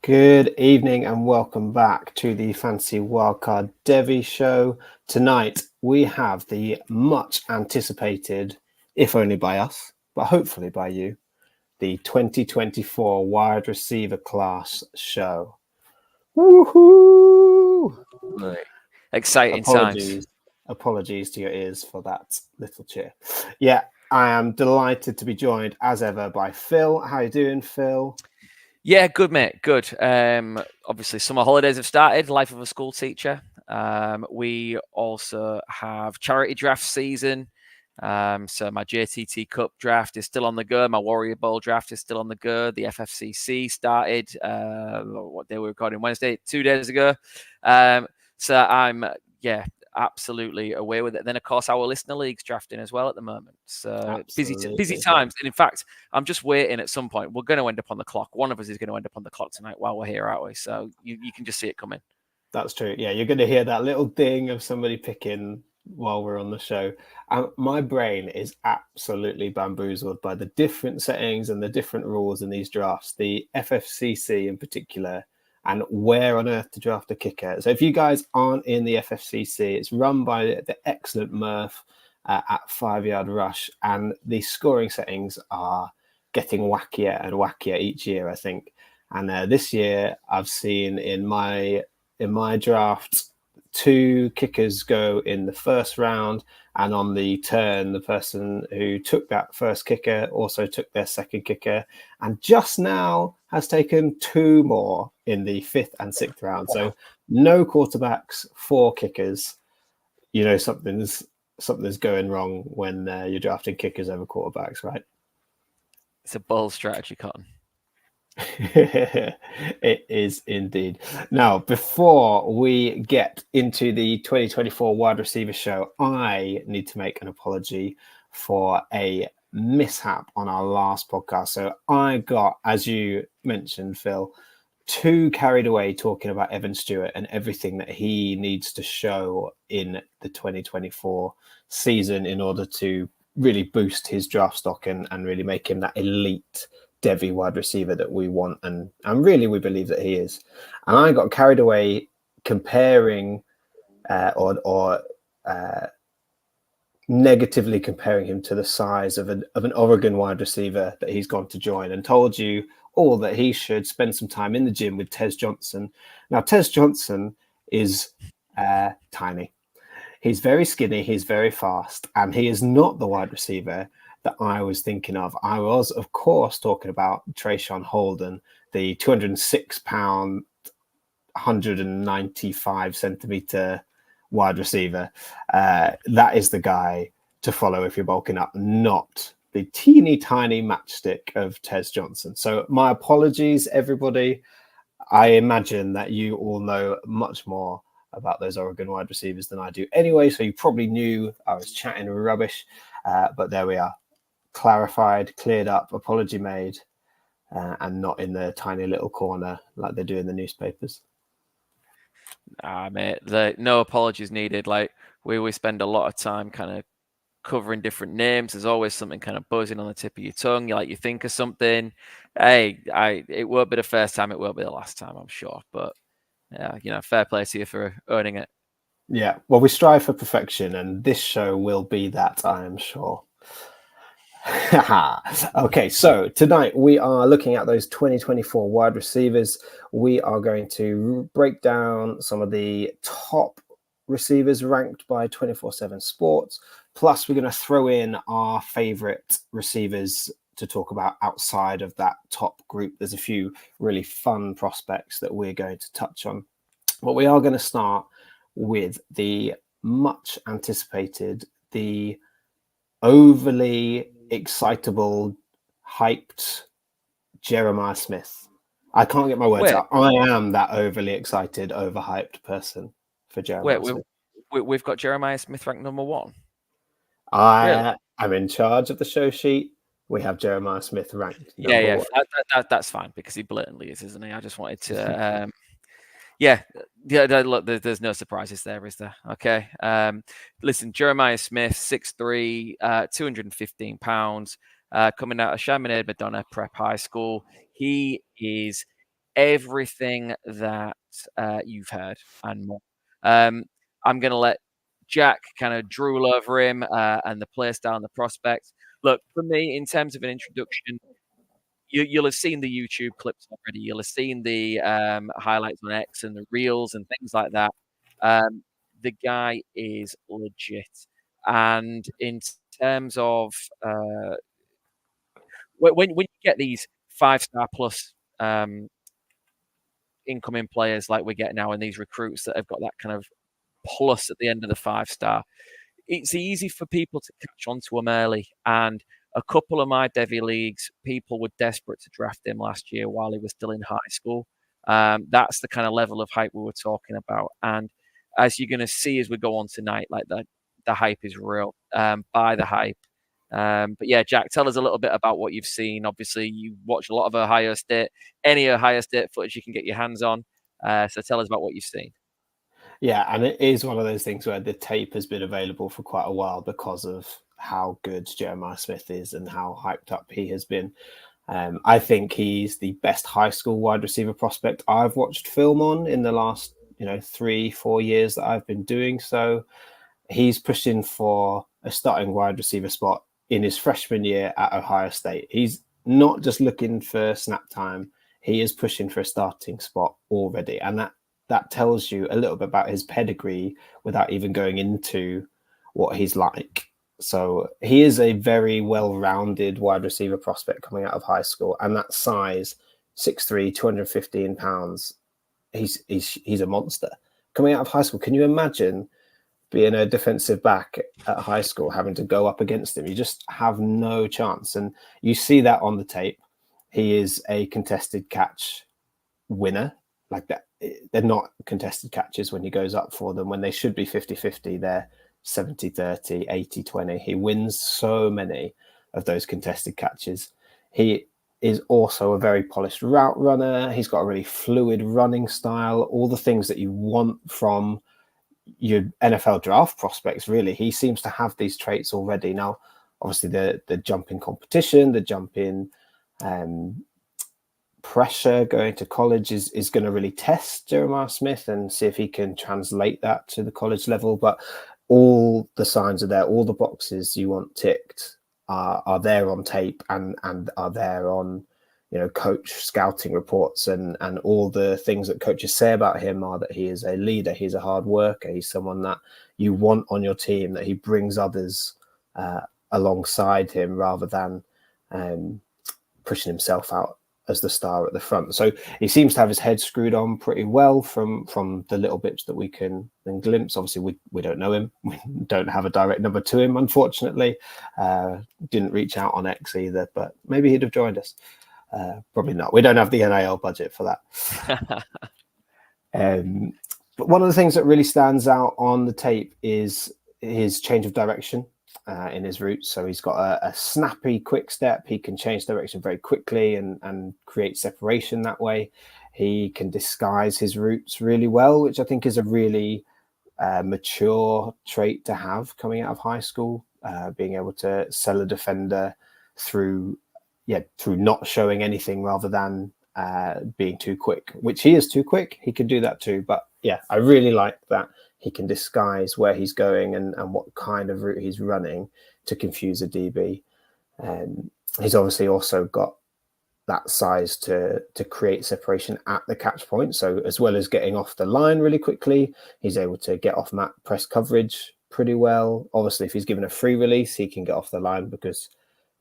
Good evening and welcome back to the Fantasy Wildcard Devy show. Tonight we have the much anticipated, if only by us, but hopefully by you, the 2024 wide receiver class show. Woohoo! Exciting times. Apologies to your ears for that little cheer. Yeah, I am delighted to be joined as ever by Phil. How you doing, Phil? Yeah, good, mate. Good. Obviously, summer holidays have started. Life of a school teacher. We also have charity draft season. So my JTT Cup draft is still on the go. My Warrior Bowl draft is still on the go. The FFCC started. What day we were recording? Wednesday, 2 days ago. So I'm absolutely away with it. Then, of course, our listener league's drafting as well at the moment. So busy times. And in fact, I'm just waiting at some point. We're going to end up on the clock. One of us is going to end up on the clock tonight while we're here, aren't we? So you can just see it coming. That's true. Yeah, you're going to hear that little ding of somebody picking while we're on the show. My brain is absolutely bamboozled by the different settings and the different rules in these drafts, the FFCC in particular, and where on earth to draft a kicker. So if you guys aren't in the FFCC, it's run by the excellent Murph at 5 Yard Rush, and the scoring settings are getting wackier and wackier each year, I think. And this year I've seen in my draft, 2 kickers go in the first round, and on the turn, the person who took that first kicker also took their second kicker, and just now has taken 2 more in the 5th and 6th round. So no quarterbacks, 4 kickers. You know something's going wrong when you're drafting kickers over quarterbacks, right? It's a bold strategy, Cotton. It is indeed. Now, before we get into the 2024 wide receiver show, I need to make an apology for a mishap on our last podcast. So I got, as you mentioned, Phil, too carried away talking about Evan Stewart and everything that he needs to show in the 2024 season in order to really boost his draft stock and really make him that elite Devy wide receiver that we want, and really we believe that he is. And I got carried away comparing or negatively comparing him to the size of an Oregon wide receiver that he's gone to join, and told you all that he should spend some time in the gym with Tez Johnson. Now, Tez Johnson is tiny. He's very skinny, he's very fast, and he is not the wide receiver that I was thinking of. I was, of course, talking about Trayshawn Holden, the 206-pound, 195-centimeter wide receiver. That is the guy to follow if you're bulking up, not the teeny tiny matchstick of Tez Johnson. So my apologies, everybody. I imagine that you all know much more about those Oregon wide receivers than I do anyway, so you probably knew I was chatting rubbish, but there we are. Clarified, cleared up, apology made, and not in the tiny little corner like they do in the newspapers. Mate, no apologies needed. Like we spend a lot of time kind of covering different names. There's always something kind of buzzing on the tip of your tongue. You think of something. Hey, it won't be the first time. It won't be the last time, I'm sure. But fair play to you for earning it. Yeah, well, we strive for perfection, and this show will be that, I am sure. Okay, so tonight we are looking at those 2024 wide receivers. We are going to break down some of the top receivers ranked by 24/7 Sports. Plus, we're going to throw in our favorite receivers to talk about outside of that top group. There's a few really fun prospects that we're going to touch on. But we are going to start with the much anticipated, the overly excitable, hyped Jeremiah Smith. I can't get my words out. I am that overly excited, overhyped person for Jeremiah Smith. We've got Jeremiah Smith ranked number 1. I'm in charge of the show sheet. We have Jeremiah Smith ranked number 1. That's fine because he blatantly is, isn't he? I just wanted to... look, there's no surprises there, is there? Okay. Listen, Jeremiah Smith, 6'3", 215 pounds, coming out of Chaminade Madonna Prep High School. He is everything that you've heard and more. I'm going to let Jack kind of drool over him and the play style and the prospects. Look, for me, in terms of an introduction, you'll have seen the YouTube clips already. You'll have seen the highlights on X and the reels and things like that. The guy is legit. And in terms of when you get these 5-star plus incoming players like we get now, and these recruits that have got that kind of plus at the end of the 5-star, it's easy for people to catch on to him early. And a couple of my Devy leagues, people were desperate to draft him last year while he was still in high school. That's the kind of level of hype we were talking about. And as you're going to see as we go on tonight, like the hype is real. Buy the hype. But yeah, Jack, tell us a little bit about what you've seen. Obviously, you watch a lot of Ohio State, any Ohio State footage you can get your hands on. So tell us about what you've seen. Yeah, and it is one of those things where the tape has been available for quite a while because of how good Jeremiah Smith is and how hyped up he has been. I think he's the best high school wide receiver prospect I've watched film on in the last 3-4 years that I've been doing so. He's pushing for a starting wide receiver spot in his freshman year at Ohio State. He's not just looking for snap time. He is pushing for a starting spot already. And that tells you a little bit about his pedigree without even going into what he's like. So he is a very well-rounded wide receiver prospect coming out of high school. And that size, 6'3", 215 pounds, he's a monster. Coming out of high school, can you imagine being a defensive back at high school, having to go up against him? You just have no chance. And you see that on the tape. He is a contested catch winner. Like that, they're not contested catches when he goes up for them. When they should be 50-50, they're 70-30, 80-20. He wins so many of those contested catches. He is also a very polished route runner. He's got a really fluid running style, all the things that you want from your NFL draft prospects, really. He seems to have these traits already. Now, obviously, the jump in competition, the jump in pressure going to college is going to really test Jeremiah Smith and see if he can translate that to the college level. But all the signs are there, all the boxes you want ticked are there on tape and are there on coach scouting reports, and all the things that coaches say about him are that he is a leader, he's a hard worker, he's someone that you want on your team, that he brings others alongside him rather than pushing himself out as the star at the front. So he seems to have his head screwed on pretty well from the little bits that we can then glimpse. Obviously, we don't know him. We don't have a direct number to him, unfortunately. Didn't reach out on X either, but maybe he'd have joined us. Probably not. We don't have the NIL budget for that. But one of the things that really stands out on the tape is his change of direction in his routes. So he's got a snappy, quick step. He can change direction very quickly and create separation that way. He can disguise his routes really well, which I think is a really mature trait to have coming out of high school, being able to sell a defender through not showing anything rather than being too quick, which he is too quick. He can do that too. But yeah, I really like that he can disguise where he's going and what kind of route he's running to confuse a DB. He's obviously also got that size to create separation at the catch point. So as well as getting off the line really quickly, he's able to get off mat press coverage pretty well. Obviously, if he's given a free release, he can get off the line, because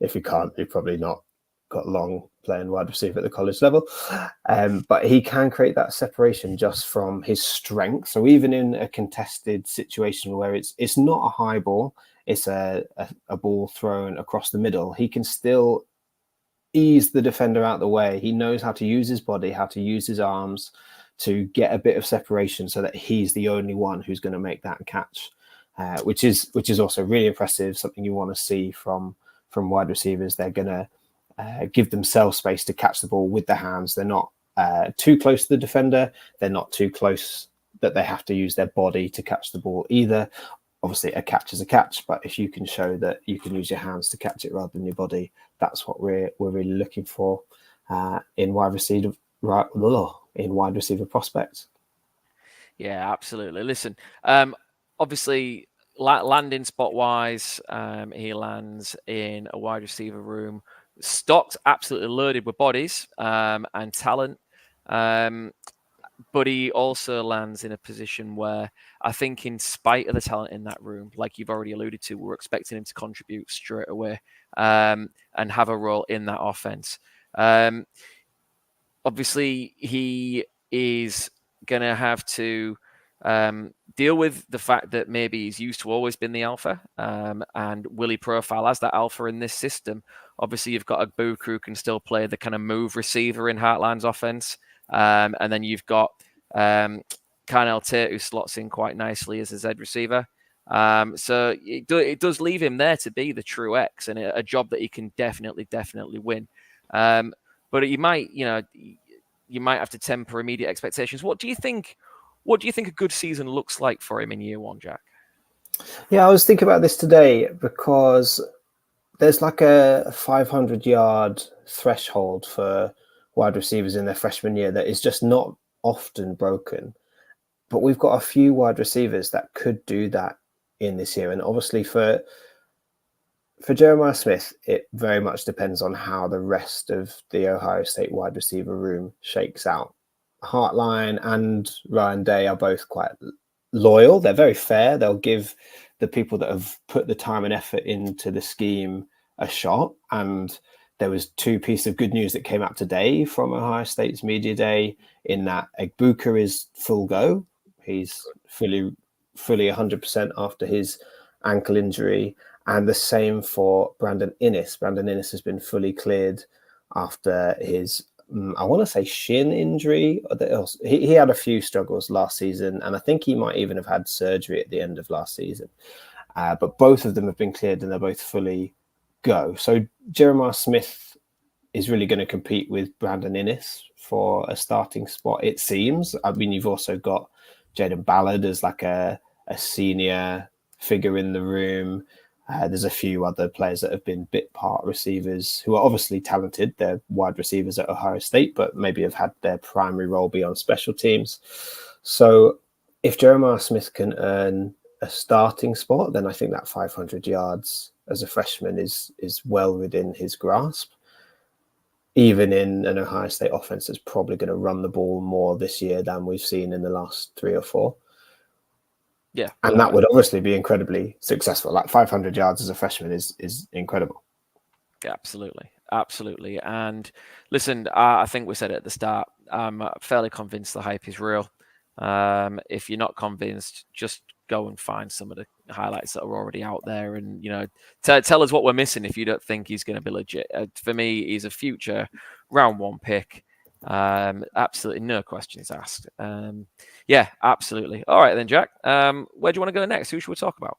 if he can't, he's probably not got long playing wide receiver at the college level. But he can create that separation just from his strength. So even in a contested situation where it's not a high ball, it's a ball thrown across the middle, he can still ease the defender out the way. He knows how to use his body, how to use his arms to get a bit of separation so that he's the only one who's going to make that catch, which is also really impressive, something you want to see from wide receivers. They're going to give themselves space to catch the ball with their hands. They're not too close to the defender. They're not too close that they have to use their body to catch the ball either. Obviously, a catch is a catch, but if you can show that you can use your hands to catch it rather than your body, that's what we're really looking for in wide right in wide receiver prospects. Yeah, absolutely. Listen, obviously, landing spot wise, he lands in a wide receiver room, stocked, absolutely loaded with bodies and talent. But he also lands in a position where I think, in spite of the talent in that room, like you've already alluded to, we're expecting him to contribute straight away and have a role in that offense. Obviously, he is going to have to deal with the fact that maybe he's used to always been the alpha, and will he profile as that alpha in this system? Obviously, you've got a Buku who can still play the kind of move receiver in Heartland's offense, and then you've got Carnell Tate, who slots in quite nicely as a Z receiver. So it does leave him there to be the true X, and a job that he can definitely win. But you might have to temper immediate expectations. What do you think a good season looks like for him in year one, Jack? Yeah, I was thinking about this today because there's like a 500-yard threshold for wide receivers in their freshman year that is just not often broken. But we've got a few wide receivers that could do that in this year. And obviously for Jeremiah Smith, it very much depends on how the rest of the Ohio State wide receiver room shakes out. Hartline and Ryan Day are both quite loyal. They're very fair. They'll give the people that have put the time and effort into the scheme a shot. And there was two pieces of good news that came out today from Ohio State's media day, in that Egbuka is full go. He's fully 100% after his ankle injury. And the same for Brandon Inniss. Brandon Inniss has been fully cleared after his, I want to say, shin injury. He had a few struggles last season, and I think he might even have had surgery at the end of last season. But both of them have been cleared, and they're both fully go. So Jeremiah Smith is really going to compete with Brandon Inniss for a starting spot, it seems. I mean, you've also got Jaden Ballard as like a senior figure in the room. There's a few other players that have been bit part receivers who are obviously talented. They're wide receivers at Ohio State, but maybe have had their primary role be on special teams. So if Jeremiah Smith can earn a starting spot, then I think that 500 yards as a freshman is well within his grasp. Even in an Ohio State offense that's probably going to run the ball more this year than we've seen in the last 3 or 4. Yeah. And that would obviously be incredibly successful. Like 500 yards as a freshman is incredible. Yeah, absolutely. And listen, I think we said it at the start, I'm fairly convinced the hype is real. If you're not convinced, just go and find some of the highlights that are already out there, and tell us what we're missing if you don't think he's going to be legit. For me, he's a future round 1 pick. Absolutely no questions asked. Yeah, absolutely. All right then, Jack. Where do you want to go next? Who should we talk about?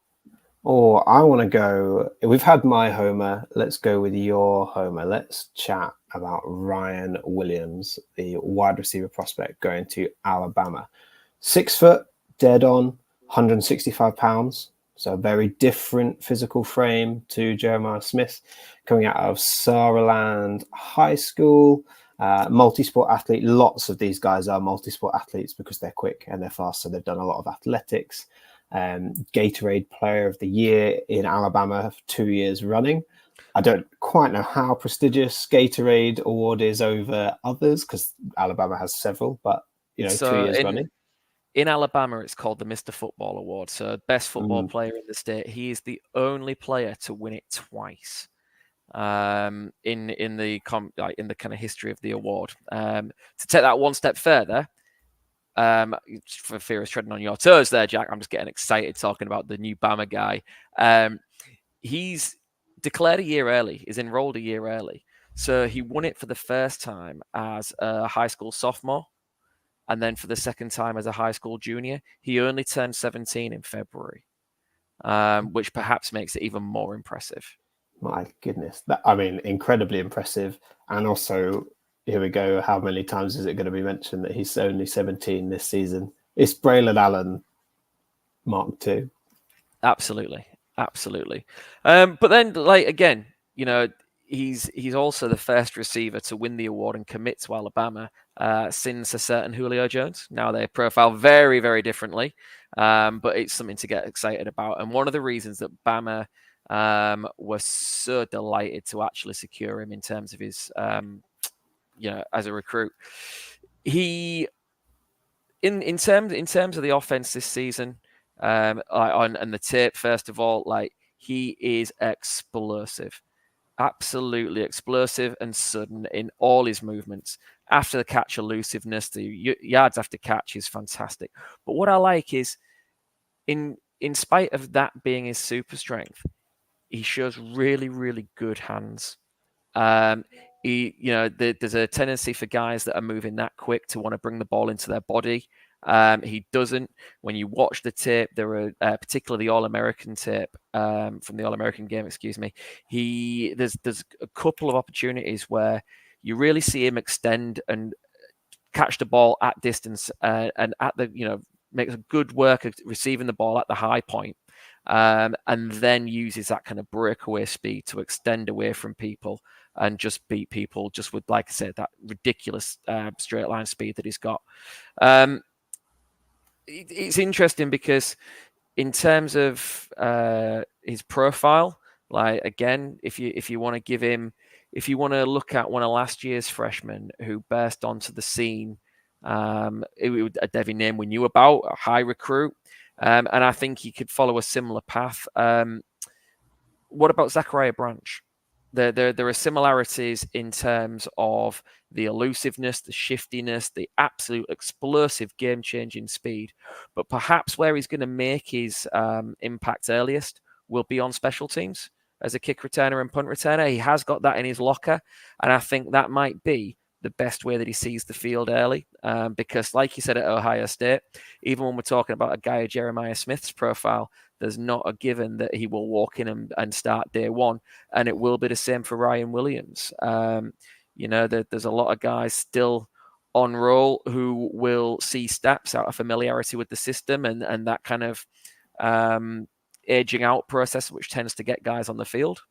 Oh, I want to go. We've had my homer. Let's go with your homer. Let's chat about Ryan Williams, the wide receiver prospect going to Alabama. 6 foot, dead on, 165 pounds. So a very different physical frame to Jeremiah Smith, coming out of Saraland High School. Multi-sport athlete. Lots of these guys are multi-sport athletes because they're quick and they're fast. So they've done a lot of athletics. Gatorade Player of the Year in Alabama for 2 years running. I don't quite know how prestigious Gatorade award is over others because Alabama has several, but 2 years running. In Alabama, it's called the Mr. Football Award. So best football player in the state. He is the only player to win it twice in the kind of history of the award. To take that one step further, for fear of treading on your toes there, Jack, I'm just getting excited talking about the new Bama guy. He's declared a year early, is enrolled a year early. So he won it for the first time as a high school sophomore, and then for the second time as a high school junior. He only turned 17 in February, which perhaps makes it even more impressive. My goodness. Incredibly impressive. And also, here we go. How many times is it going to be mentioned that he's only 17 this season? It's Braylon Allen Mark II. Absolutely. But then, again, he's also the first receiver to win the award and commit to Alabama since a certain Julio Jones. Now they profile very, very differently, but it's something to get excited about. And one of the reasons that Bama was so delighted to actually secure him in terms of his, as a recruit, he in terms of the offense this season, and the tape, first of all, like, he is explosive. Absolutely explosive and sudden in all his movements. After the catch elusiveness, the yards after catch is fantastic. But what I like is, in spite of that being his super strength, he shows really, really good hands. There's a tendency for guys that are moving that quick to want to bring the ball into their body. He doesn't. When you watch the tape, there are particularly the All-American tape from the All-American game. Excuse me. There's a couple of opportunities where you really see him extend and catch the ball at distance and at the makes a good work of receiving the ball at the high point. And then uses that kind of breakaway speed to extend away from people and just beat people just with, like I said, that ridiculous straight line speed that he's got. It's interesting because in terms of his profile, like, again, if you want to give him, if you want to look at one of last year's freshmen who burst onto the scene, it was a Devy name we knew about, a high recruit. And I think he could follow a similar path. What about Zachariah Branch? There are similarities in terms of the elusiveness, the shiftiness, the absolute explosive game-changing speed. But perhaps where he's going to make his impact earliest will be on special teams as a kick returner and punt returner. He has got that in his locker, and I think that might be the best way that he sees the field early, because, like you said, at Ohio State, even when we're talking about a guy of Jeremiah Smith's profile, there's not a given that he will walk in and start day one, and it will be the same for Ryan Williams. There's a lot of guys still on roll who will see steps out of familiarity with the system and that kind of aging out process, which tends to get guys on the field.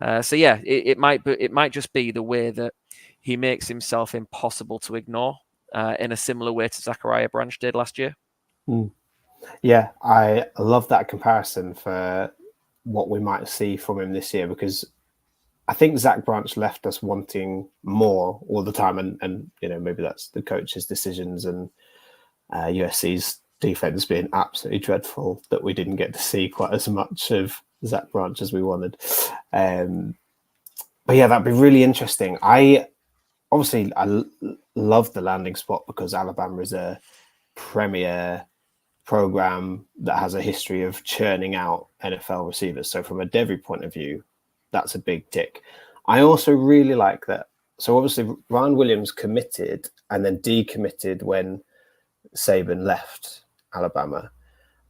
It might just be the way that he makes himself impossible to ignore, in a similar way to Zachariah Branch did last year. Yeah, I love that comparison for what we might see from him this year, because I think Zach Branch left us wanting more all the time, and maybe that's the coach's decisions and USC's defense being absolutely dreadful that we didn't get to see quite as much of Zach Branch as we wanted. But yeah, that'd be really interesting. I love the landing spot because Alabama is a premier program that has a history of churning out NFL receivers. So from a Devy point of view, that's a big tick. I also really like that. So obviously Ryan Williams committed and then decommitted when Saban left Alabama,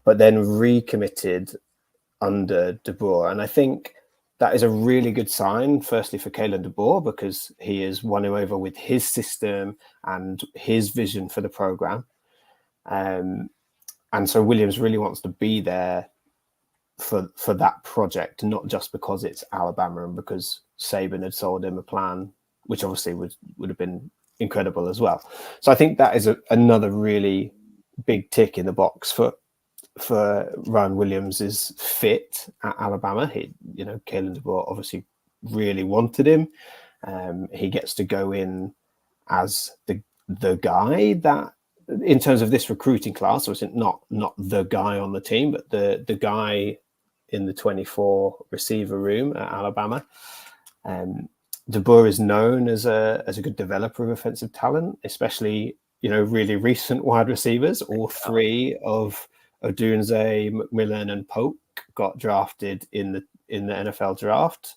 but then recommitted under DeBoer. And I think that is a really good sign, firstly, for Kalen DeBoer, because he is won him over with his system and his vision for the program. And so Williams really wants to be there for that project, not just because it's Alabama and because Saban had sold him a plan, which obviously would have been incredible as well. So I think that is another really big tick in the box for Ryan Williams' fit at Alabama. Kalen DeBoer obviously really wanted him. He gets to go in as the guy that, in terms of this recruiting class, so it's not the guy on the team, but the guy in the 24 receiver room at Alabama. DeBoer is known as a good developer of offensive talent, especially really recent wide receivers. All three of Odunze, McMillan, and Polk got drafted in the NFL draft.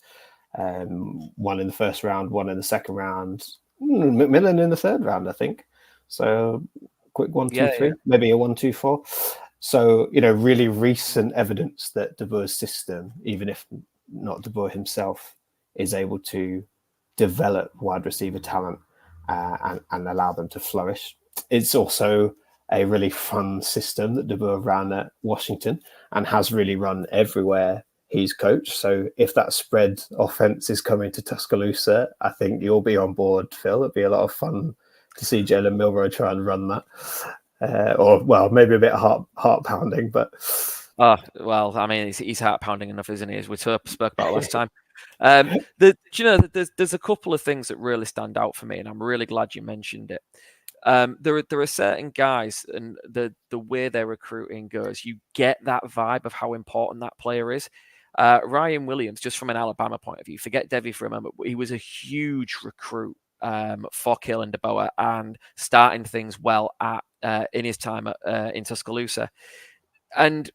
One in the first round, one in the second round, McMillan in the third round, I think. So quick 1, 2, 3, maybe a 1, 2, 4. So really recent evidence that DeBoer's system, even if not DeBoer himself, is able to develop wide receiver talent and allow them to flourish. It's also a really fun system that DeBoer ran at Washington and has really run everywhere he's coached. So if that spread offense is coming to Tuscaloosa, I think you'll be on board, Phil. It'd be a lot of fun to see Jalen Milroe try and run that. Maybe a bit heart pounding, but oh well, I mean, he's heart pounding enough, isn't he? As we spoke about last time. There's a couple of things that really stand out for me, and I'm really glad you mentioned it. There are certain guys, and the way their recruiting goes, you get that vibe of how important that player is. Ryan Williams, just from an Alabama point of view, forget Devy for a moment, but he was a huge recruit for Kalen DeBoer and starting things well in his time in Tuscaloosa. And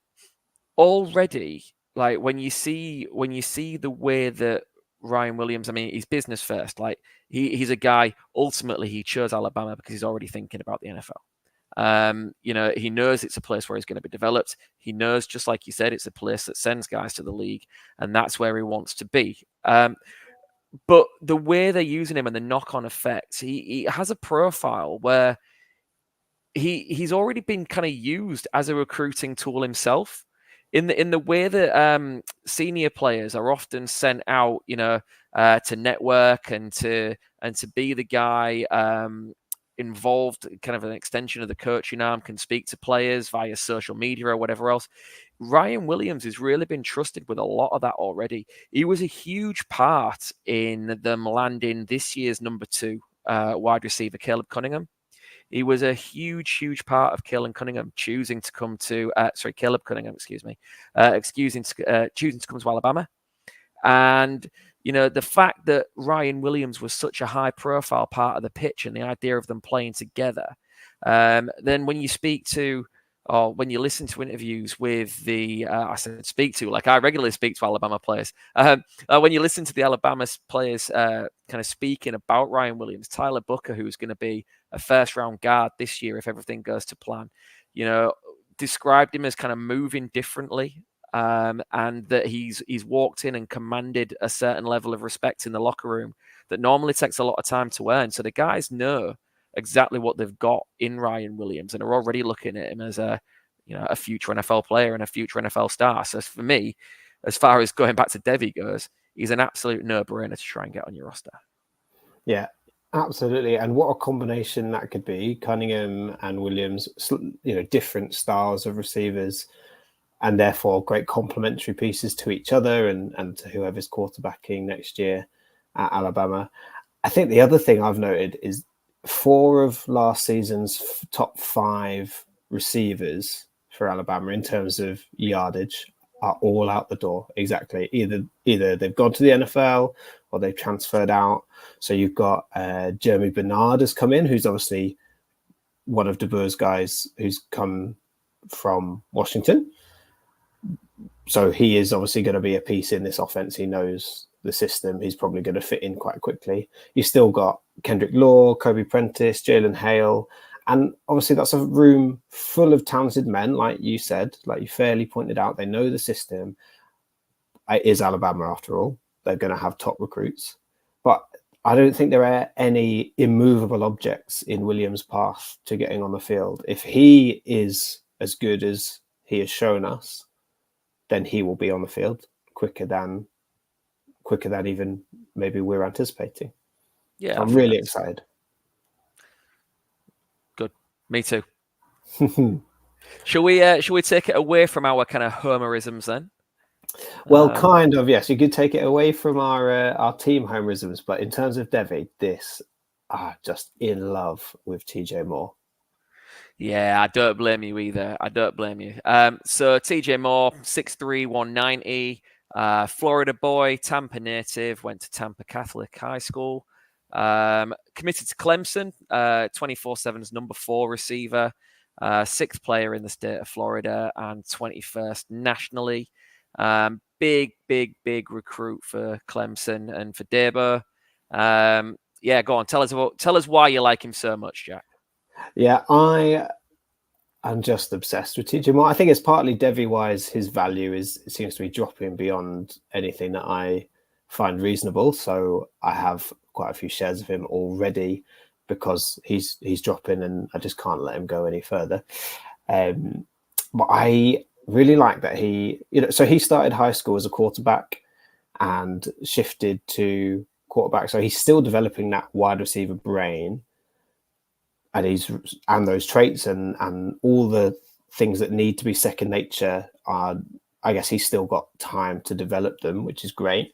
already, like when you see the way that Ryan Williams, I mean, he's business first. Like he's a guy. Ultimately, he chose Alabama because he's already thinking about the NFL. He knows it's a place where he's going to be developed. He knows, just like you said, it's a place that sends guys to the league, and that's where he wants to be. But the way they're using him and the knock-on effects, he has a profile where he's already been kind of used as a recruiting tool himself. In the way that senior players are often sent out, to network and to be the guy involved, kind of an extension of the coaching arm, can speak to players via social media or whatever else. Ryan Williams has really been trusted with a lot of that already. He was a huge part in them landing this year's number 2 wide receiver, Caleb Cunningham. He was a huge part of Caleb Cunningham choosing to come to choosing to come to Alabama. And the fact that Ryan Williams was such a high profile part of the pitch and the idea of them playing together, then when you speak to, or when you listen to interviews with I regularly speak to Alabama players. When you listen to the Alabama players kind of speaking about Ryan Williams, Tyler Booker, who's going to be a first round guard this year if everything goes to plan, described him as kind of moving differently, and that he's walked in and commanded a certain level of respect in the locker room that normally takes a lot of time to earn. So the guys know exactly what they've got in Ryan Williams and are already looking at him as a future NFL player and a future NFL star. So for me, as far as going back to Devy goes, he's an absolute no-brainer to try and get on your roster. Yeah, absolutely. And what a combination that could be. Cunningham and Williams, different styles of receivers, and therefore great complementary pieces to each other and to whoever's quarterbacking next year at Alabama. I think the other thing I've noted is 4 of last season's top 5 receivers for Alabama in terms of yardage are all out the door. Exactly. Either they've gone to the NFL or they've transferred out. So you've got Jeremy Bernard has come in, who's obviously one of DeBoer's guys who's come from Washington. So he is obviously going to be a piece in this offense. He knows the system. He's probably going to fit in quite quickly. You've still got Kendrick Law, Kobe Prentice, Jalen Hale. And obviously that's a room full of talented men, like you said, like you fairly pointed out. They know the system. It is Alabama after all. They're going to have top recruits. But I don't think there are any immovable objects in Williams' path to getting on the field. If he is as good as he has shown us, then he will be on the field quicker than even maybe we're anticipating. Yeah, so I'm really excited. Good, me too. Shall we take it away from our kind of homerisms then? Well, kind of, yes. You could take it away from our team homerisms, but in terms of Devy, just in love with TJ Moore. Yeah, I don't blame you either. I don't blame you. So TJ Moore, 6'3", 190, Florida boy, Tampa native, went to Tampa Catholic High School, committed to Clemson, 24/7's number 4 receiver, 6th player in the state of Florida, and 21st nationally. Big recruit for Clemson and for Debo. Yeah, go on. Tell us why you like him so much, Jack. Yeah, I'm just obsessed with TJ Moore. I think it's partly Devy-wise. His value seems to be dropping beyond anything that I find reasonable. So I have quite a few shares of him already because he's dropping, and I just can't let him go any further. But I really like that he, so he started high school as a quarterback and shifted to quarterback. So he's still developing that wide receiver brain, and those traits and all the things that need to be second nature are, I guess he's still got time to develop them, which is great.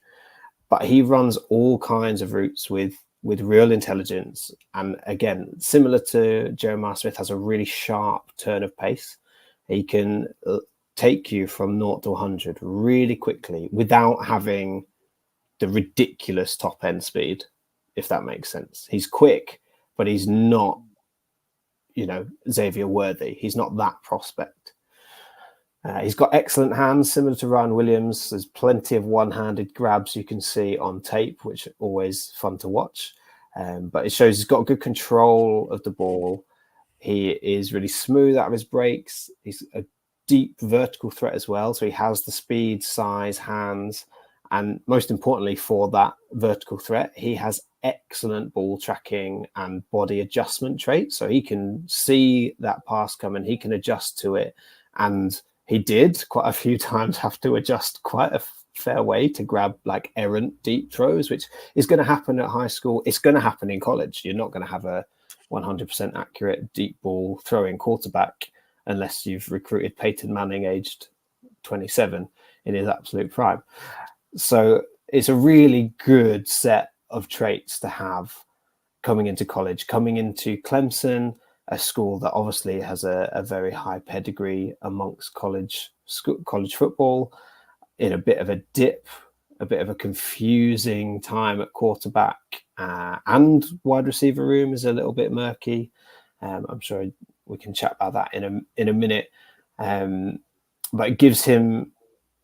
But he runs all kinds of routes with real intelligence. And again, similar to Jeremiah Smith, has a really sharp turn of pace. He can take you from 0 to 100 really quickly without having the ridiculous top end speed, if that makes sense. He's quick, but he's not, Xavier Worthy. He's not that prospect. He's got excellent hands, similar to Ryan Williams. There's plenty of one-handed grabs you can see on tape, which are always fun to watch. But it shows he's got good control of the ball. He is really smooth out of his breaks. He's a deep vertical threat as well. So he has the speed, size, hands, and most importantly for that vertical threat, he has excellent ball tracking and body adjustment traits. So he can see that pass coming, he can adjust to it. And he did quite a few times have to adjust quite a fair way to grab like errant deep throws, which is going to happen at high school. It's going to happen in college. You're not going to have a 100% accurate deep ball throwing quarterback unless you've recruited Peyton Manning aged 27 in his absolute prime. So it's a really good set of traits to have coming into college, coming into Clemson, a school that obviously has a very high pedigree amongst college football, in a bit of a dip, a bit of a confusing time at quarterback, and wide receiver room is a little bit murky. I'm sure we can chat about that in a minute. But it gives him,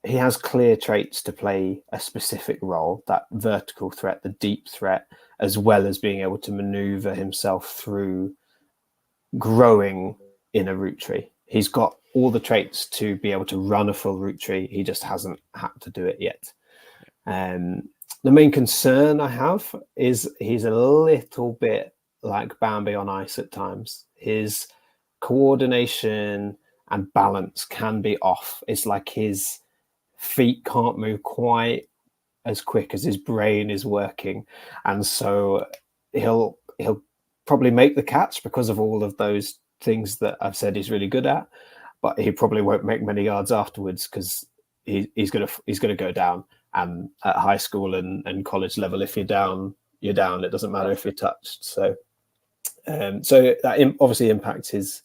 he has clear traits to play a specific role, that vertical threat, the deep threat, as well as being able to maneuver himself through growing in a route tree. He's got all the traits to be able to run a full route tree. He just hasn't had to do it yet. The main concern I have is he's a little bit like Bambi on ice at times. His coordination and balance can be off. It's like his feet can't move quite as quick as his brain is working. And so he'll probably make the catch because of all of those things that I've said he's really good at, but he probably won't make many yards afterwards because he's gonna go down. And at high school and college level, if you're down, you're down. It doesn't matter if you're touched. So that obviously impacts his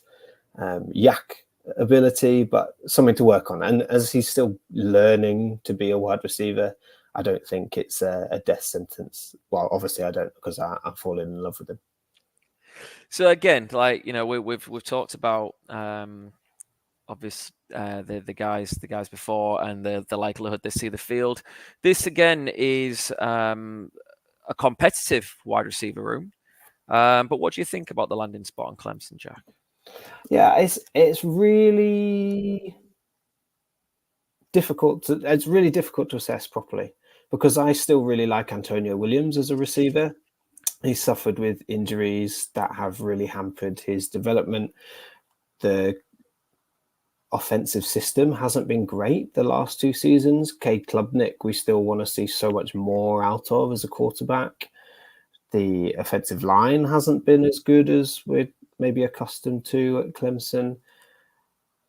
yak ability, but something to work on. And as he's still learning to be a wide receiver, I don't think it's a death sentence. Well, obviously I don't, because I'm falling in love with him. So again, like, we've talked about obvious the guys before and the likelihood they see the field. This again is a competitive wide receiver room. But what do you think about the landing spot on Clemson, Jack? Yeah, it's really difficult to assess properly, because I still really like Antonio Williams as a receiver. He's suffered with injuries that have really hampered his development. The offensive system hasn't been great the last 2 seasons. Cade Klubnik, we still want to see so much more out of as a quarterback. The offensive line hasn't been as good as we're maybe accustomed to at Clemson.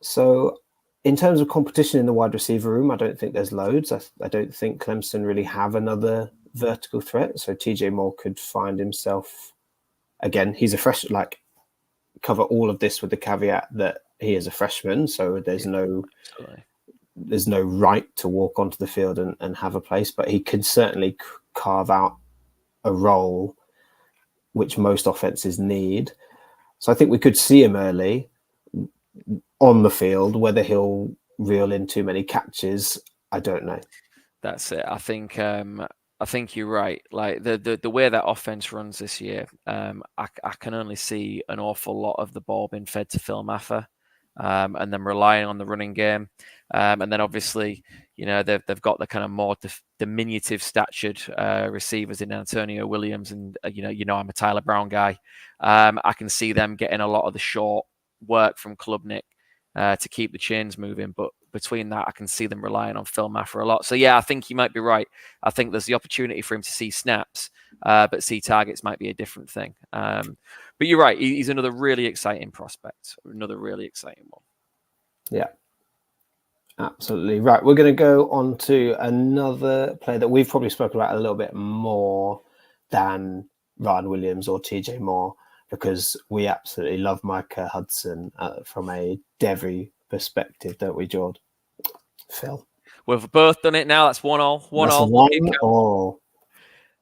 So in terms of competition in the wide receiver room, I don't think there's loads. I don't think Clemson really have another vertical threat. So TJ Moore could find himself, again, he's a fresh, like, cover all of this with the caveat that he is a freshman. So there's no right to walk onto the field and have a place, but he could certainly carve out a role which most offenses need. So I think we could see him early on the field. Whether he'll reel in too many catches, I don't know. That's it. I think you're right. Like the way that offense runs this year, I can only see an awful lot of the ball being fed to Phil Maffer, and then relying on the running game. And then obviously, they've got the kind of more diminutive statured receivers in Antonio Williams, and I'm a Tyler Brown guy. I can see them getting a lot of the short work from Klubnik to keep the chains moving. But between that, I can see them relying on Phil Maffer a lot. So yeah, I think you might be right. I think there's the opportunity for him to see snaps, but see targets might be a different thing. But you're right. He's another really exciting prospect. Another really exciting one. Yeah. Absolutely. Right. We're going to go on to another player that we've probably spoken about a little bit more than Ryan Williams or TJ Moore, because we absolutely love Micah Hudson from a Devy perspective, don't we, George? Phil? We've both done it now. That's 1-1. 1-1. One all.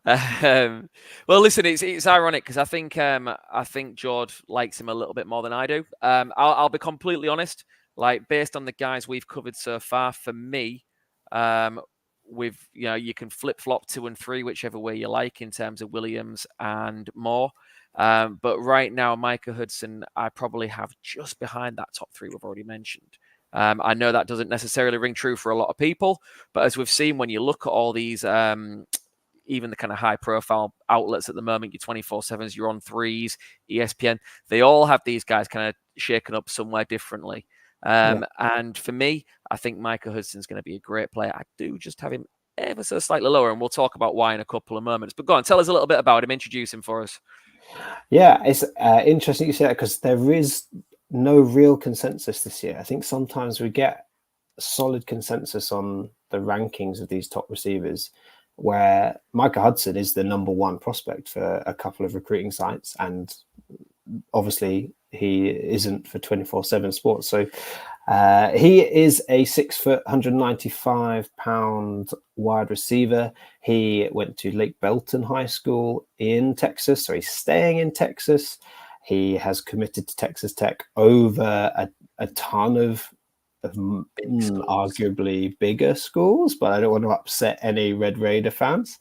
Well, listen, it's ironic because I think George likes him a little bit more than I do. I'll be completely honest. Like, based on the guys we've covered so far, for me, you can flip flop 2 and 3 whichever way you like in terms of Williams and Moore. But right now, Micah Hudson, I probably have just behind that top 3 we've already mentioned. I know that doesn't necessarily ring true for a lot of people, but as we've seen, when you look at all these, even the kind of high profile outlets at the moment, your 24/7s, your On3s, ESPN, they all have these guys kind of shaken up somewhere differently. And for me, I think Micah Hudson's going to be a great player. I do just have him ever so slightly lower, and we'll talk about why in a couple of moments. But go on, tell us a little bit about him. Introduce him for us. Yeah, it's interesting you say that, because there is no real consensus this year. I think sometimes we get solid consensus on the rankings of these top receivers, where Micah Hudson is the number 1 prospect for a couple of recruiting sites, and obviously he isn't for 24/7 Sports. So he is a 6 foot, 195 pound wide receiver. He went to Lake Belton High School in Texas, so he's staying in Texas. He has committed to Texas Tech over a ton of arguably bigger schools, but I don't want to upset any Red Raider fans.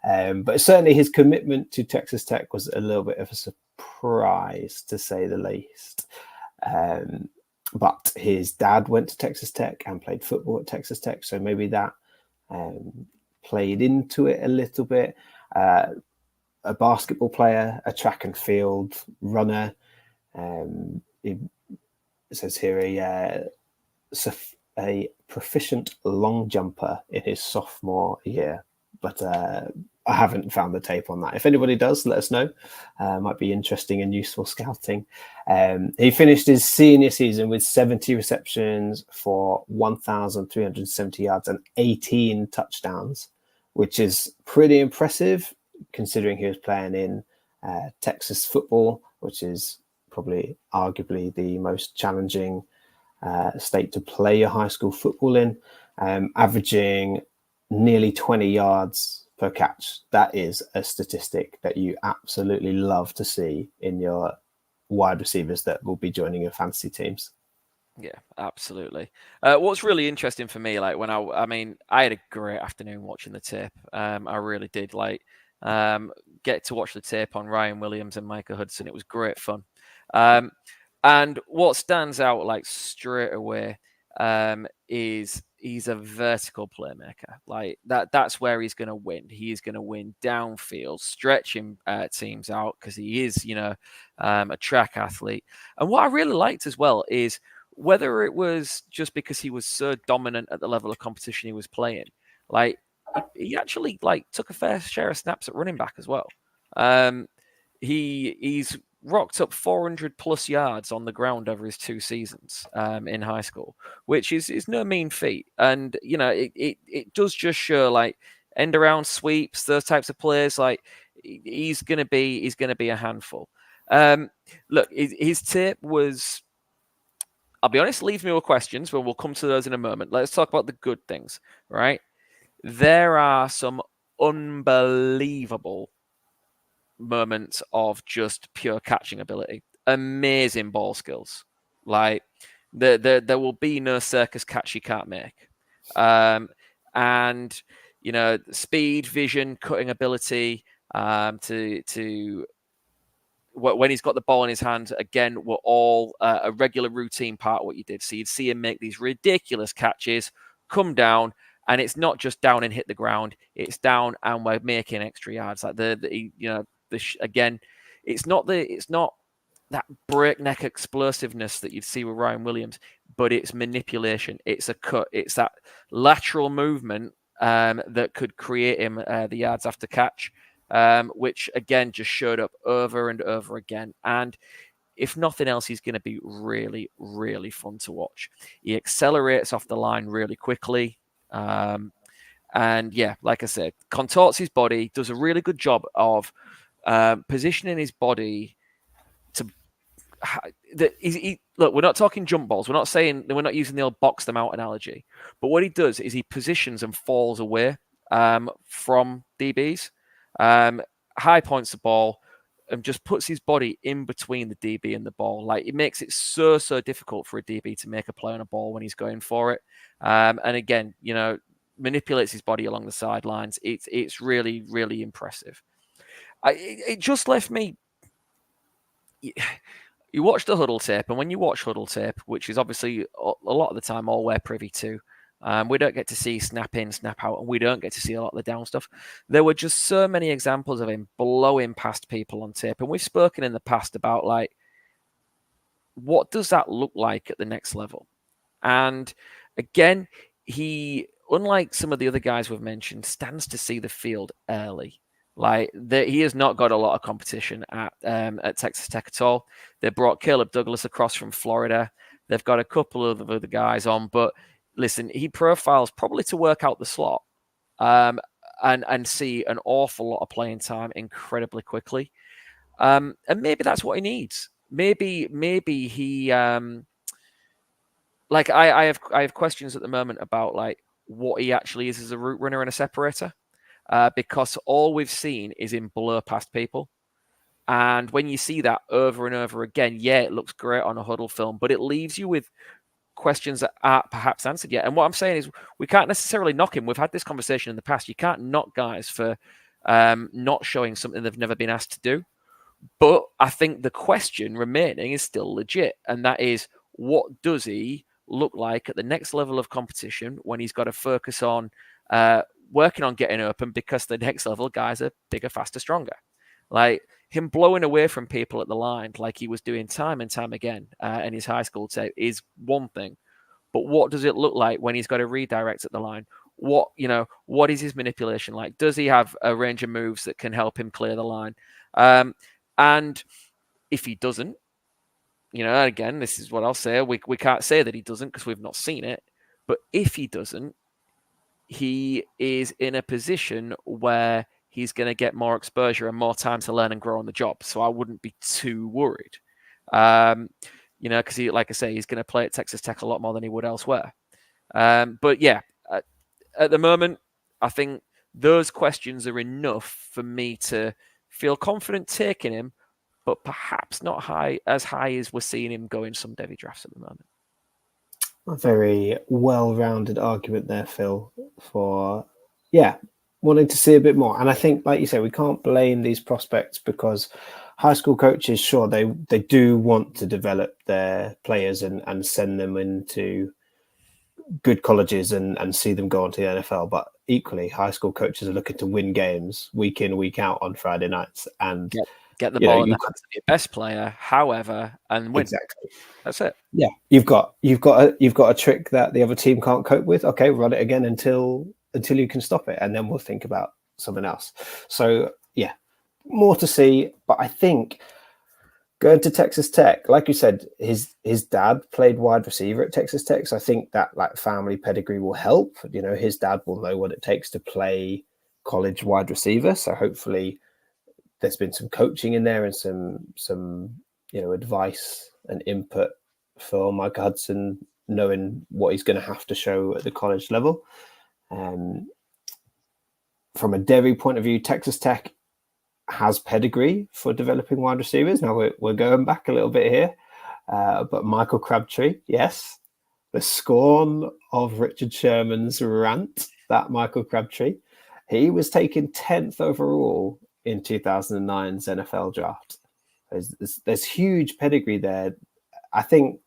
But certainly his commitment to Texas Tech was a little bit of a surprise, to say the least. But his dad went to Texas Tech and played football at Texas Tech, so maybe that played into it a little bit. A basketball player, a track and field runner. It says here a proficient long jumper in his sophomore year, but I haven't found the tape on that. If anybody does, let us know. Might be interesting and useful scouting. He finished his senior season with 70 receptions for 1,370 yards and 18 touchdowns, which is pretty impressive considering he was playing in Texas football, which is probably arguably the most challenging state to play your high school football in, averaging nearly 20 yards per catch. That is a statistic that you absolutely love to see in your wide receivers that will be joining your fantasy teams. Yeah, absolutely. What's really interesting for me, like when I had a great afternoon watching the tape. I really did get to watch the tape on Ryan Williams and Micah Hudson. It was great fun. And what stands out like straight away is he's a vertical playmaker. Like that's where he's going to win. He's going to win downfield, stretching teams out because he is, a track athlete. And what I really liked as well is whether it was just because he was so dominant at the level of competition he was playing, like he actually took a fair share of snaps at running back as well. He's rocked up 400 plus yards on the ground over his 2 seasons in high school, which is no mean feat. And it does just show end around sweeps, those types of players. He's gonna be a handful. Look, his tape was, I'll be honest, leaves me with questions, but we'll come to those in a moment. Let's talk about the good things, right? There are some unbelievable moments of just pure catching ability, amazing ball skills. There will be no circus catch he can't make. And speed, vision, cutting ability, to when he's got the ball in his hand, again, were all a regular routine part of what you did. So you'd see him make these ridiculous catches, come down, and it's not just down and hit the ground. It's down and we're making extra yards. Again, it's not that breakneck explosiveness that you'd see with Ryan Williams, but it's manipulation. It's a cut. It's that lateral movement that could create him the yards after catch, which again just showed up over and over again. And if nothing else, he's going to be really, really fun to watch. He accelerates off the line really quickly. And yeah, like I said, contorts his body, does a really good job of positioning his body to. Look, we're not talking jump balls. We're not saying we're not using the old box them out analogy. But what he does is he positions and falls away from DBs, high points the ball, and just puts his body in between the DB and the ball. Like, it makes it so difficult for a DB to make a play on a ball when he's going for it. And again, manipulates his body along the sidelines. It's really, really impressive. It just left me. You watch the huddle tape, and when you watch huddle tape, which is obviously a lot of the time all we're privy to, we don't get to see snap in, snap out, and we don't get to see a lot of the down stuff. There were just so many examples of him blowing past people on tape, and we've spoken in the past about, like, what does that look like at the next level? And again, he, unlike some of the other guys we've mentioned, stands to see the field early. Like, he has not got a lot of competition at Texas Tech at all. They brought Caleb Douglas across from Florida. They've got a couple of other guys on, but listen, he profiles probably to work out the slot and see an awful lot of playing time incredibly quickly. And maybe that's what he needs. Maybe he like I have questions at the moment about, like, what he actually is as a route runner and a separator. Because all we've seen is him blow past people. And when you see that over and over again, yeah, it looks great on a huddle film, but it leaves you with questions that aren't perhaps answered yet. And what I'm saying is, we can't necessarily knock him. We've had this conversation in the past. You can't knock guys for not showing something they've never been asked to do. But I think the question remaining is still legit. And that is, what does he look like at the next level of competition when he's got to focus on working on getting open, because the next level guys are bigger, faster, stronger. Like, him blowing away from people at the line like he was doing time and time again in his high school tape is one thing. But what does it look like when he's got to redirect at the line? What is his manipulation like? Does he have a range of moves that can help him clear the line? And if he doesn't, again, this is what I'll say. We can't say that he doesn't because we've not seen it. But if he doesn't, he is in a position where he's going to get more exposure and more time to learn and grow on the job. So I wouldn't be too worried, because like I say, he's going to play at Texas Tech a lot more than he would elsewhere. But yeah, at the moment, I think those questions are enough for me to feel confident taking him, but perhaps not as high as we're seeing him go in some Devy drafts at the moment. A very well-rounded argument there, Phil, for wanting to see a bit more. And I think, like you say, we can't blame these prospects, because high school coaches, sure, they do want to develop their players and send them into good colleges and see them go on to the NFL. But equally, high school coaches are looking to win games week in, week out on Friday nights and get the ball in the hands of your best player, however, and win. Exactly. That's it. Yeah, you've got a trick that the other team can't cope with. Okay, run it again until you can stop it, and then we'll think about something else. So yeah, more to see. But I think going to Texas Tech, like you said, his dad played wide receiver at Texas Tech, so I think that, like, family pedigree will help. His dad will know what it takes to play college wide receiver. So hopefully, there's been some coaching in there and some advice and input for Mike Hudson, knowing what he's going to have to show at the college level. From a Devy point of view, Texas Tech has pedigree for developing wide receivers. Now we're going back a little bit here, but Michael Crabtree, yes, the scorn of Richard Sherman's rant, that Michael Crabtree, he was taken 10th overall in 2009's NFL draft. There's huge pedigree there. I think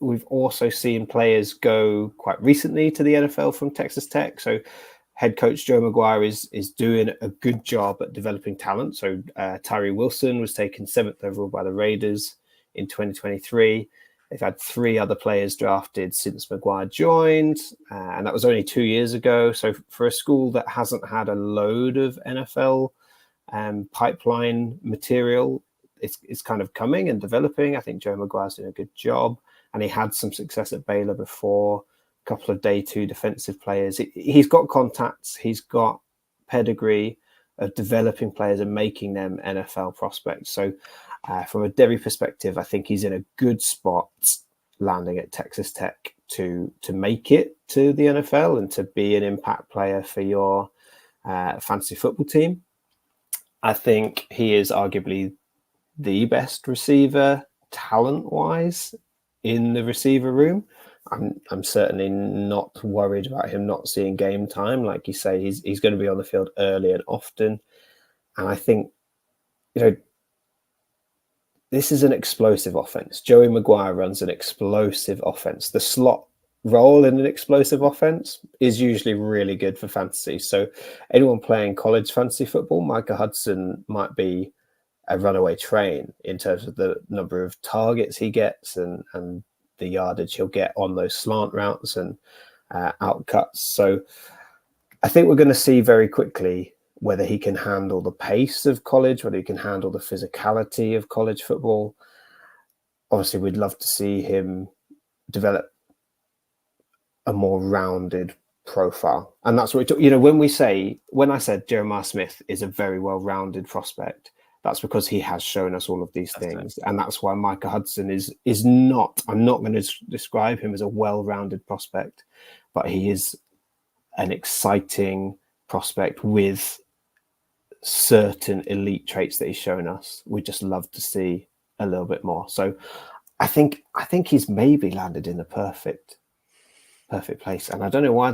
we've also seen players go quite recently to the NFL from Texas Tech. So head coach Joe McGuire is doing a good job at developing talent. So Tyree Wilson was taken 7th overall by the Raiders in 2023. They've had 3 other players drafted since Maguire joined, and that was only 2 years ago. So for a school that hasn't had a load of NFL pipeline material, it's kind of coming and developing. I think Joe Maguire's doing a good job, and he had some success at Baylor before. A couple of day 2 defensive players. He's got contacts. He's got pedigree of developing players and making them NFL prospects. So from a Devy perspective, I think he's in a good spot landing at Texas Tech to make it to the NFL and to be an impact player for your fantasy football team. I think he is arguably the best receiver talent-wise in the receiver room. I'm certainly not worried about him not seeing game time. Like you say, he's going to be on the field early and often. And I think, this is an explosive offense. Joey Maguire runs an explosive offense. The slot role in an explosive offense is usually really good for fantasy. So anyone playing college fantasy football, Micah Hudson might be a runaway train in terms of the number of targets he gets and the yardage he'll get on those slant routes and outcuts. So I think we're going to see very quickly whether he can handle the pace of college, whether he can handle the physicality of college football. Obviously, we'd love to see him develop a more rounded profile. And that's what when I said Jeremiah Smith is a very well-rounded prospect, that's because he has shown us all of these things. And that's why Micah Hudson is not, I'm not going to describe him as a well-rounded prospect, but he is an exciting prospect with certain elite traits that he's shown us. We just love to see a little bit more. So I think he's maybe landed in the perfect place. And I don't know why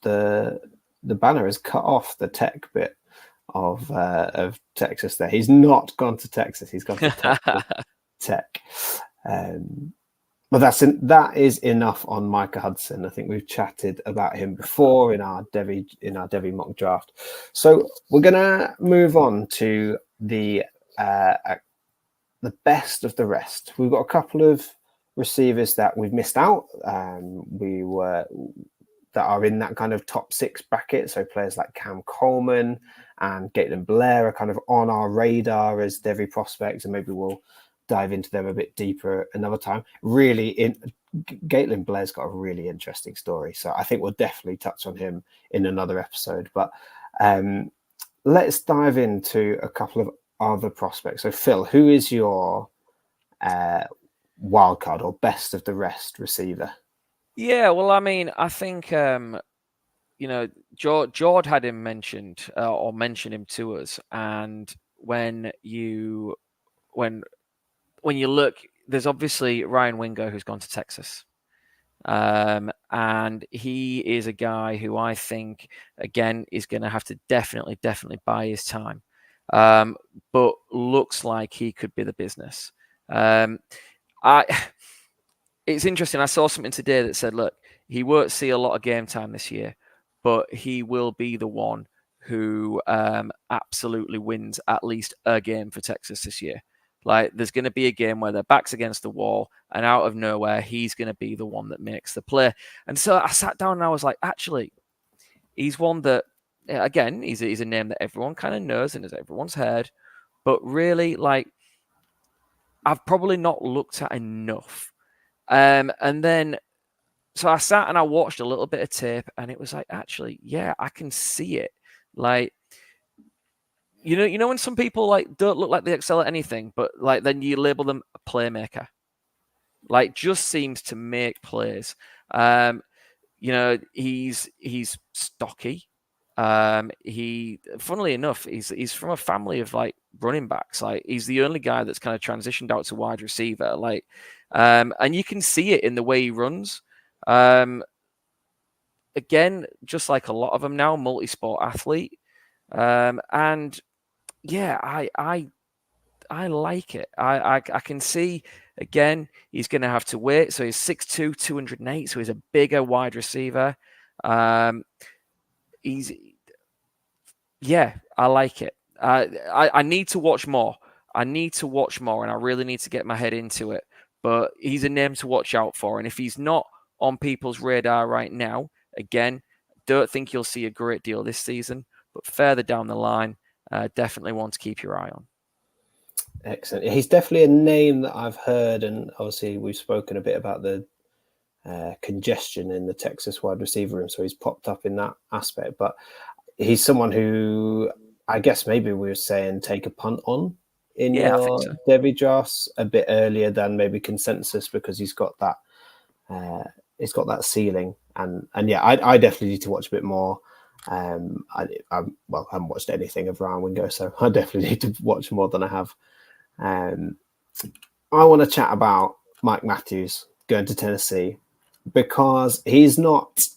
the banner has cut off the Tech bit of Texas there. He's not gone to Texas. He's gone to Tech. But that is enough on Micah Hudson. I think we've chatted about him before in our Devy mock draft. So we're gonna move on to the best of the rest. We've got a couple of receivers that we've missed out. That are in that kind of top 6 bracket. So players like Cam Coleman and Gaitlin Blair are kind of on our radar as Devy prospects, and maybe we'll dive into them a bit deeper another time. Really, Gaitlin Blair's got a really interesting story, so I think we'll definitely touch on him in another episode. But let's dive into a couple of other prospects. So Phil, who is your wildcard or best of the rest receiver? Yeah, well, I mean, I think Jord had him mentioned or mentioned him to us, and when you look, there's obviously Ryan Wingo who's gone to Texas, and he is a guy who I think again is going to have to definitely buy his time, but looks like he could be the business. It's interesting. I saw something today that said, look, he won't see a lot of game time this year, but he will be the one who absolutely wins at least a game for Texas this year. Like, there's going to be a game where their back's against the wall, and out of nowhere, he's going to be the one that makes the play. And so I sat down and I was like, actually, he's one that, again, he's a name that everyone kind of knows and as everyone's heard, but really, like, I've probably not looked at enough. And then, so I sat and I watched a little bit of tape, and it was like, actually, yeah, I can see it. Like, you know when some people like don't look like they excel at anything, but like then you label them a playmaker. Like, just seems to make plays. He's stocky. Funnily enough, he's from a family of like running backs. Like, he's the only guy that's kind of transitioned out to wide receiver. Like, and you can see it in the way he runs. Again, just like a lot of them now, multi-sport athlete. And yeah, I like it. I can see, again, he's going to have to wait. So he's 6'2", 208. So he's a bigger wide receiver. I like it. I need to watch more. And I really need to get my head into it. but he's a name to watch out for. And if he's not on people's radar right now, again, don't think you'll see a great deal this season, but further down the line, definitely one to keep your eye on. Excellent. He's definitely a name that I've heard, and obviously we've spoken a bit about the congestion in the Texas wide receiver room, so he's popped up in that aspect. But he's someone who I guess maybe we were saying take a punt on in your Devy drafts a bit earlier than maybe consensus, because he's got that ceiling, and yeah, I definitely need to watch a bit more. I haven't watched anything of Ryan Wingo, so I definitely need to watch more than I have. I want to chat about Mike Matthews going to Tennessee, because he's not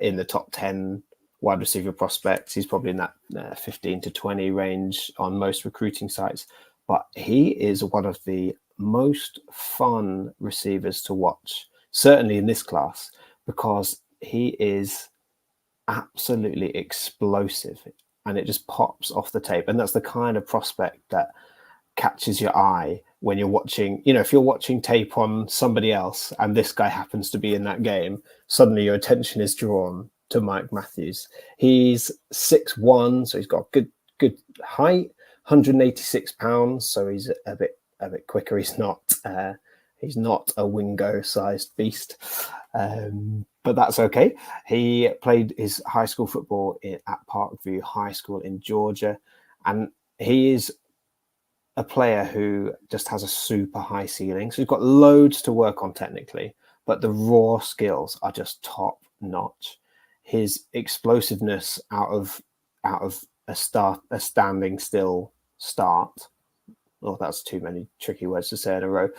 in the top 10 wide receiver prospects. He's probably in that 15 to 20 range on most recruiting sites, but he is one of the most fun receivers to watch, certainly in this class, because he is absolutely explosive and it just pops off the tape. And that's the kind of prospect that catches your eye when you're watching, if you're watching tape on somebody else and this guy happens to be in that game, suddenly your attention is drawn to Mike Matthews. He's 6'1", so he's got good height, 186 pounds, so he's a bit quicker. He's not a Wingo-sized beast, but that's okay. He played his high school football at Parkview High School in Georgia, and he is a player who just has a super high ceiling. So he's got loads to work on technically, but the raw skills are just top notch. His explosiveness out of a standing still start. Oh, that's too many tricky words to say in a row.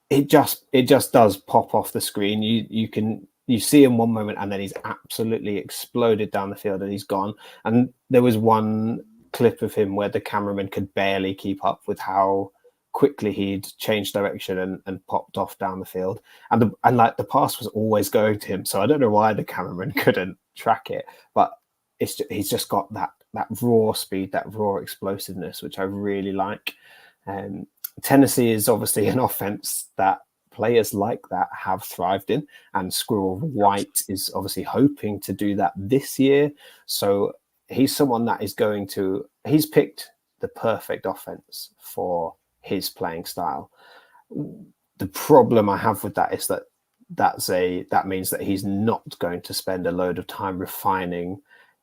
It just does pop off the screen. You see him one moment and then he's absolutely exploded down the field and he's gone. And there was one clip of him where the cameraman could barely keep up with how quickly he'd changed direction and popped off down the field. And like the pass was always going to him. So I don't know why the cameraman couldn't track it, but he's just got that raw speed, that raw explosiveness, which I really like. Tennessee is obviously an offense that players like that have thrived in, and Squirrel White is obviously hoping to do that this year. So he's someone that is he's picked the perfect offense for his playing style. The problem I have with that is that means that he's not going to spend a load of time refining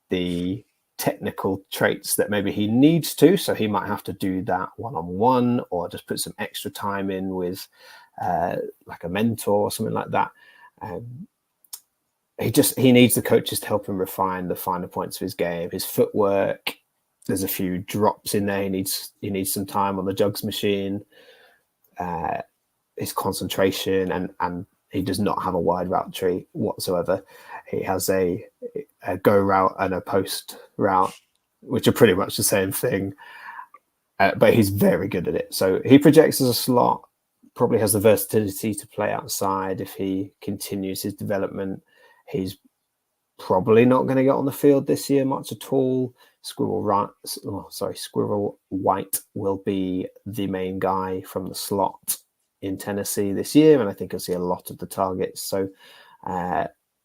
the technical traits that maybe he needs to. So he might have to do that one-on-one, or just put some extra time in with like a mentor or something like that. He needs the coaches to help him refine the finer points of his game, his footwork. There's a few drops in there. He needs some time on the jugs machine, his concentration, and he does not have a wide route tree whatsoever. He has a go route and a post route, which are pretty much the same thing, but he's very good at it. So he projects as a slot, probably has the versatility to play outside if he continues his development. He's probably not going to get on the field this year much at all. Squirrel White will be the main guy from the slot in Tennessee this year, and I think he'll see a lot of the targets. So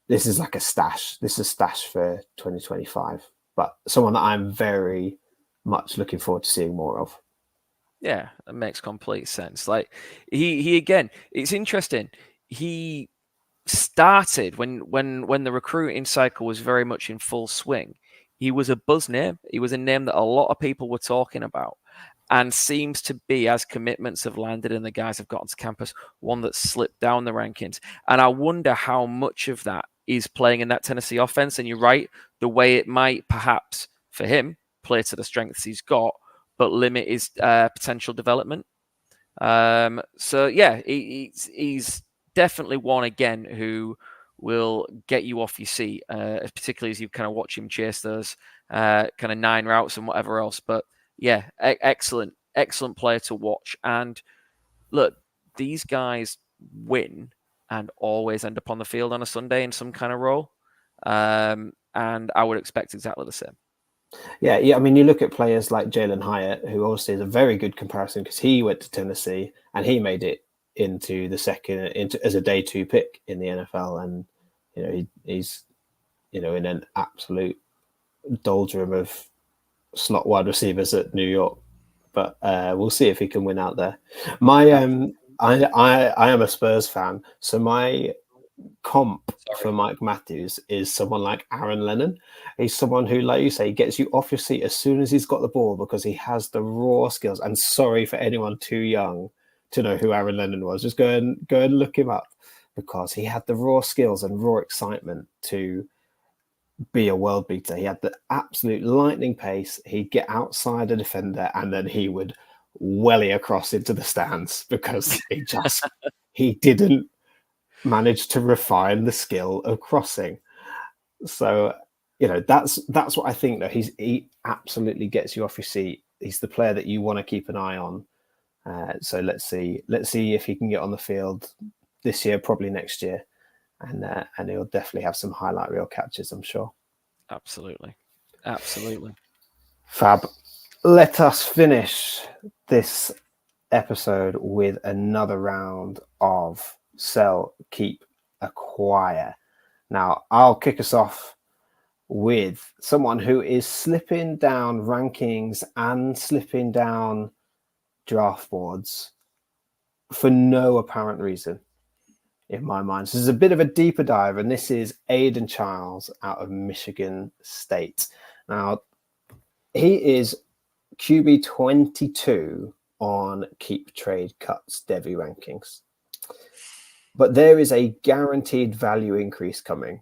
this is like a stash. This is a stash for 2025, but someone that I'm very much looking forward to seeing more of. Yeah, that makes complete sense. Like he again, it's interesting. He started when the recruiting cycle was very much in full swing. He was a buzz name. He was a name that a lot of people were talking about, and seems to be, as commitments have landed and the guys have gotten to campus, one that's slipped down the rankings. And I wonder how much of that is playing in that Tennessee offense. And you're right, the way it might perhaps for him play to the strengths he's got, but limit his potential development. So yeah, he's definitely one again who will get you off your seat, particularly as you kind of watch him chase those kind of 9 routes and whatever else. But yeah, excellent player to watch. And look, these guys win and always end up on the field on a Sunday in some kind of role. And I would expect exactly the same. Yeah. I mean, you look at players like Jalen Hyatt, who obviously is a very good comparison because he went to Tennessee and he made it into the second into as a day 2 pick in the NFL, and he's in an absolute doldrum of slot wide receivers at New York. But we'll see if he can win out there. I am a Spurs fan, so my comp for Mike Matthews is someone like Aaron Lennon. He's someone who, like you say, gets you off your seat as soon as he's got the ball because he has the raw skills. And sorry for anyone too young to know who Aaron Lennon was. Just go and look him up, because he had the raw skills and raw excitement to be a world beater. He had the absolute lightning pace. He'd get outside a defender and then he would welly across into the stands because he didn't manage to refine the skill of crossing. So that's what I think. That he absolutely gets you off your seat. He's the player that you want to keep an eye on. So let's see if he can get on the field this year, probably next year, and he'll definitely have some highlight reel catches, I'm sure. Absolutely. Fab. Let us finish this episode with another round of sell, keep, acquire. Now, I'll kick us off with someone who is slipping down rankings and slipping down draft boards for no apparent reason, in my mind. So this is a bit of a deeper dive, and this is Aiden Childs out of Michigan State. Now, he is QB 22 on Keep Trade Cuts Devy rankings. But there is a guaranteed value increase coming,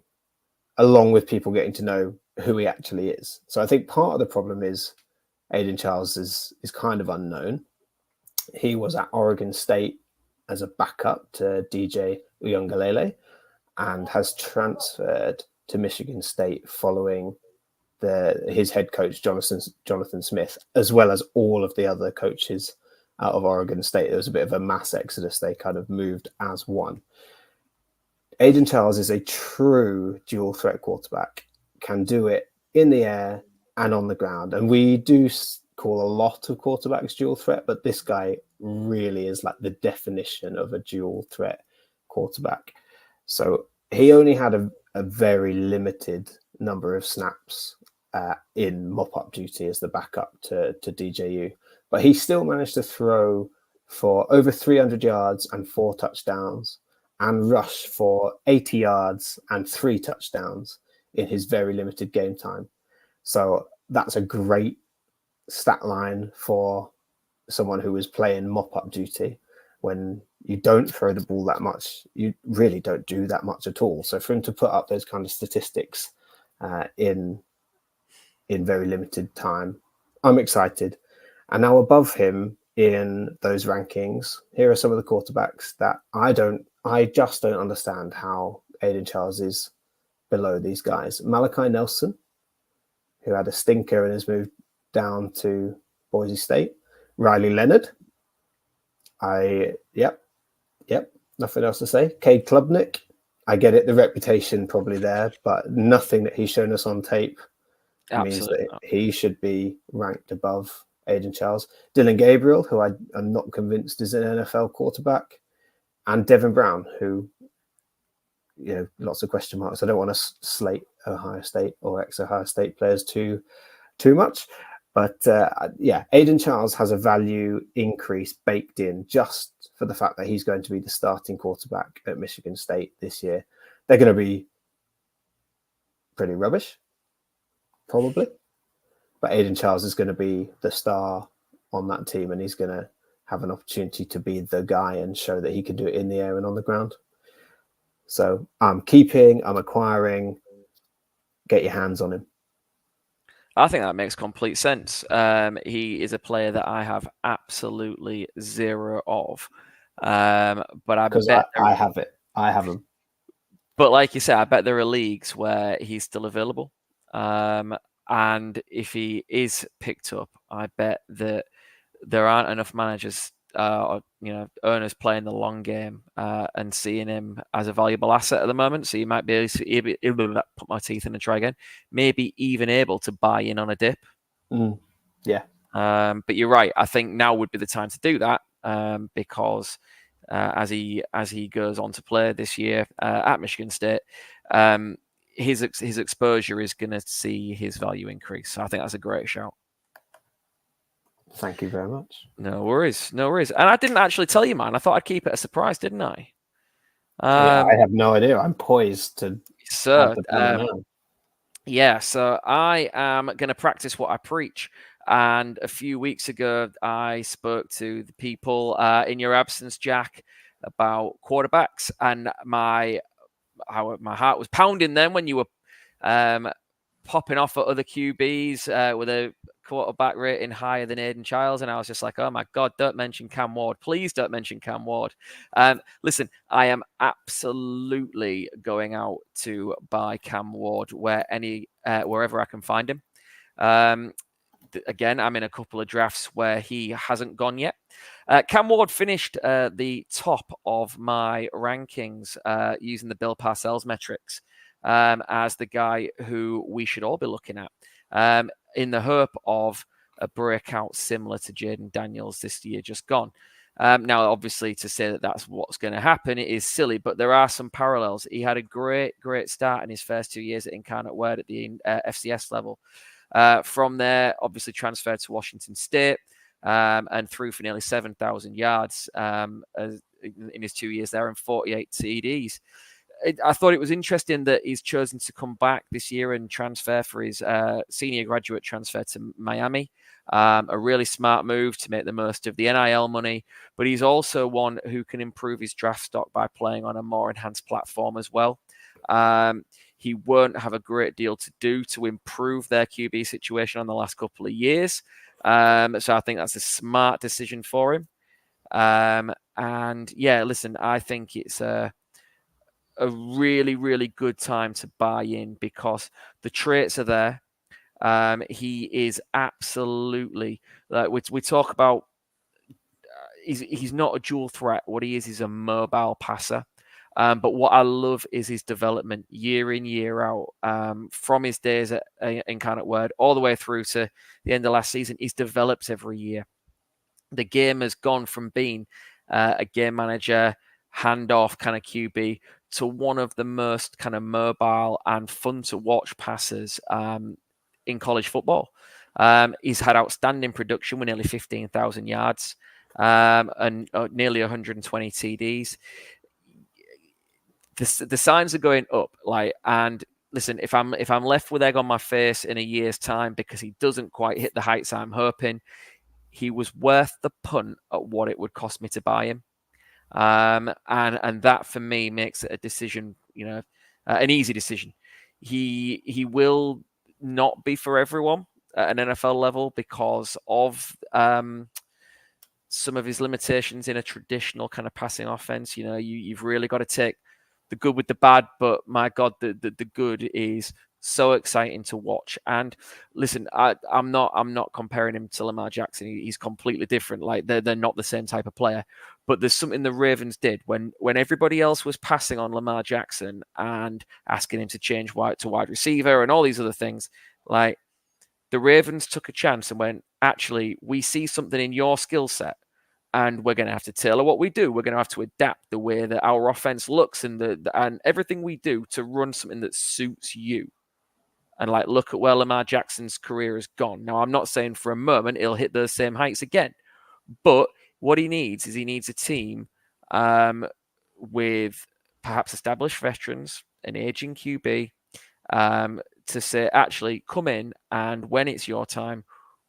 along with people getting to know who he actually is. So I think part of the problem is Aiden Childs is kind of unknown. He was at Oregon State as a backup to DJ Uyunglele and has transferred to Michigan State following his head coach, Jonathan Smith, as well as all of the other coaches out of Oregon State. There was a bit of a mass exodus. They kind of moved as one. Aiden Childs is a true dual threat quarterback, can do it in the air and on the ground. And we do call a lot of quarterbacks dual threat, but this guy really is like the definition of a dual threat quarterback. So he only had a very limited number of snaps in mop-up duty as the backup to DJU, but he still managed to throw for over 300 yards and 4 touchdowns and rush for 80 yards and 3 touchdowns in his very limited game time. So that's a great stat line for someone who was playing mop-up duty. When you don't throw the ball that much, you really don't do that much at all. So for him to put up those kind of statistics in very limited time, I'm excited. And now above him in those rankings, here are some of the quarterbacks that I just don't understand how Aiden Childs is below these guys. Malachi Nelson, who had a stinker and has moved down to Boise State. Riley Leonard. Nothing else to say. Cade Klubnik. I get it, the reputation probably there, but nothing that he's shown us on tape means that he should be ranked above Aiden Childs. Dylan Gabriel, who I'm not convinced is an NFL quarterback, and Devin Brown, who, lots of question marks. I don't want to slate Ohio State or ex-Ohio State players too much. But Aiden Childs has a value increase baked in just for the fact that he's going to be the starting quarterback at Michigan State this year. They're going to be pretty rubbish, probably. But Aiden Childs is going to be the star on that team, and he's going to have an opportunity to be the guy and show that he can do it in the air and on the ground. So I'm acquiring. Get your hands on him. I think that makes complete sense. He is a player that I have absolutely zero of. But I bet I have it. I have him. But like you said, I bet there are leagues where he's still available. And if he is picked up, I bet that there aren't enough managers or owners playing the long game and seeing him as a valuable asset at the moment. So you might be able to put my teeth in and try again. Maybe even able to buy in on a dip. Yeah. But you're right. I think now would be the time to do that because as he goes on to play this year at Michigan State. His exposure is going to see his value increase. So I think that's a great shout. Thank you very much. No worries. And I didn't actually tell you, man. I thought I'd keep it a surprise, didn't I? I have no idea. I'm poised to. So, now. yeah. So I am going to practice what I preach. And a few weeks ago, I spoke to the people in your absence, Jack, about quarterbacks, and my heart was pounding then when you were popping off at other QBs with a quarterback rating higher than Aiden Childs, and I was just like, oh my God, don't mention Cam Ward. Please don't mention Cam Ward. Listen, I am absolutely going out to buy Cam Ward wherever I can find him. Again, I'm in a couple of drafts where he hasn't gone yet. Cam Ward finished the top of my rankings using the Bill Parcells metrics as the guy who we should all be looking at in the hope of a breakout similar to Jaden Daniels this year just gone. Now, obviously, to say that that's what's going to happen, it is silly, but there are some parallels. He had a great start in his first 2 years at Incarnate Word at the FCS level. From there, obviously transferred to Washington State and threw for nearly 7,000 yards in his 2 years there and 48 TDs. I thought it was interesting that he's chosen to come back this year and transfer for his senior graduate transfer to Miami. A really smart move to make the most of the NIL money, but he's also one who can improve his draft stock by playing on a more enhanced platform as well. He won't have a great deal to do to improve their QB situation on the last couple of years. So I think that's a smart decision for him. And yeah, listen, I think it's a really good time to buy in because the traits are there. He is absolutely like we talk about. He's not a dual threat. What he is a mobile passer. But what I love is his development year in, year out. From his days at Incarnate Word all the way through to the end of last season, he's developed every year. The game has gone from being a game manager, handoff kind of QB to one of the most kind of mobile and fun to watch passers in college football. He's had outstanding production with nearly 15,000 yards and nearly 120 TDs. The signs are going up, and listen, if I'm left with egg on my face in a year's time because he doesn't quite hit the heights I'm hoping, he was worth the punt at what it would cost me to buy him. And that for me makes it a decision, an easy decision. He will not be for everyone at an NFL level because of some of his limitations in a traditional kind of passing offense. You've really got to take the good with the bad, but my God, the good is so exciting to watch. And listen, I'm not comparing him to Lamar Jackson. He's completely different. Like they're not the same type of player. But there's something the Ravens did when everybody else was passing on Lamar Jackson and asking him to change to wide receiver and all these other things. Like the Ravens took a chance and went, actually, we see something in your skill set. And we're going to have to tailor what we do. We're going to have to adapt the way that our offense looks and everything we do to run something that suits you. And look at where Lamar Jackson's career has gone. Now, I'm not saying for a moment he'll hit those same heights again. But what he needs is a team with perhaps established veterans, an aging QB, to say, actually, come in and when it's your time,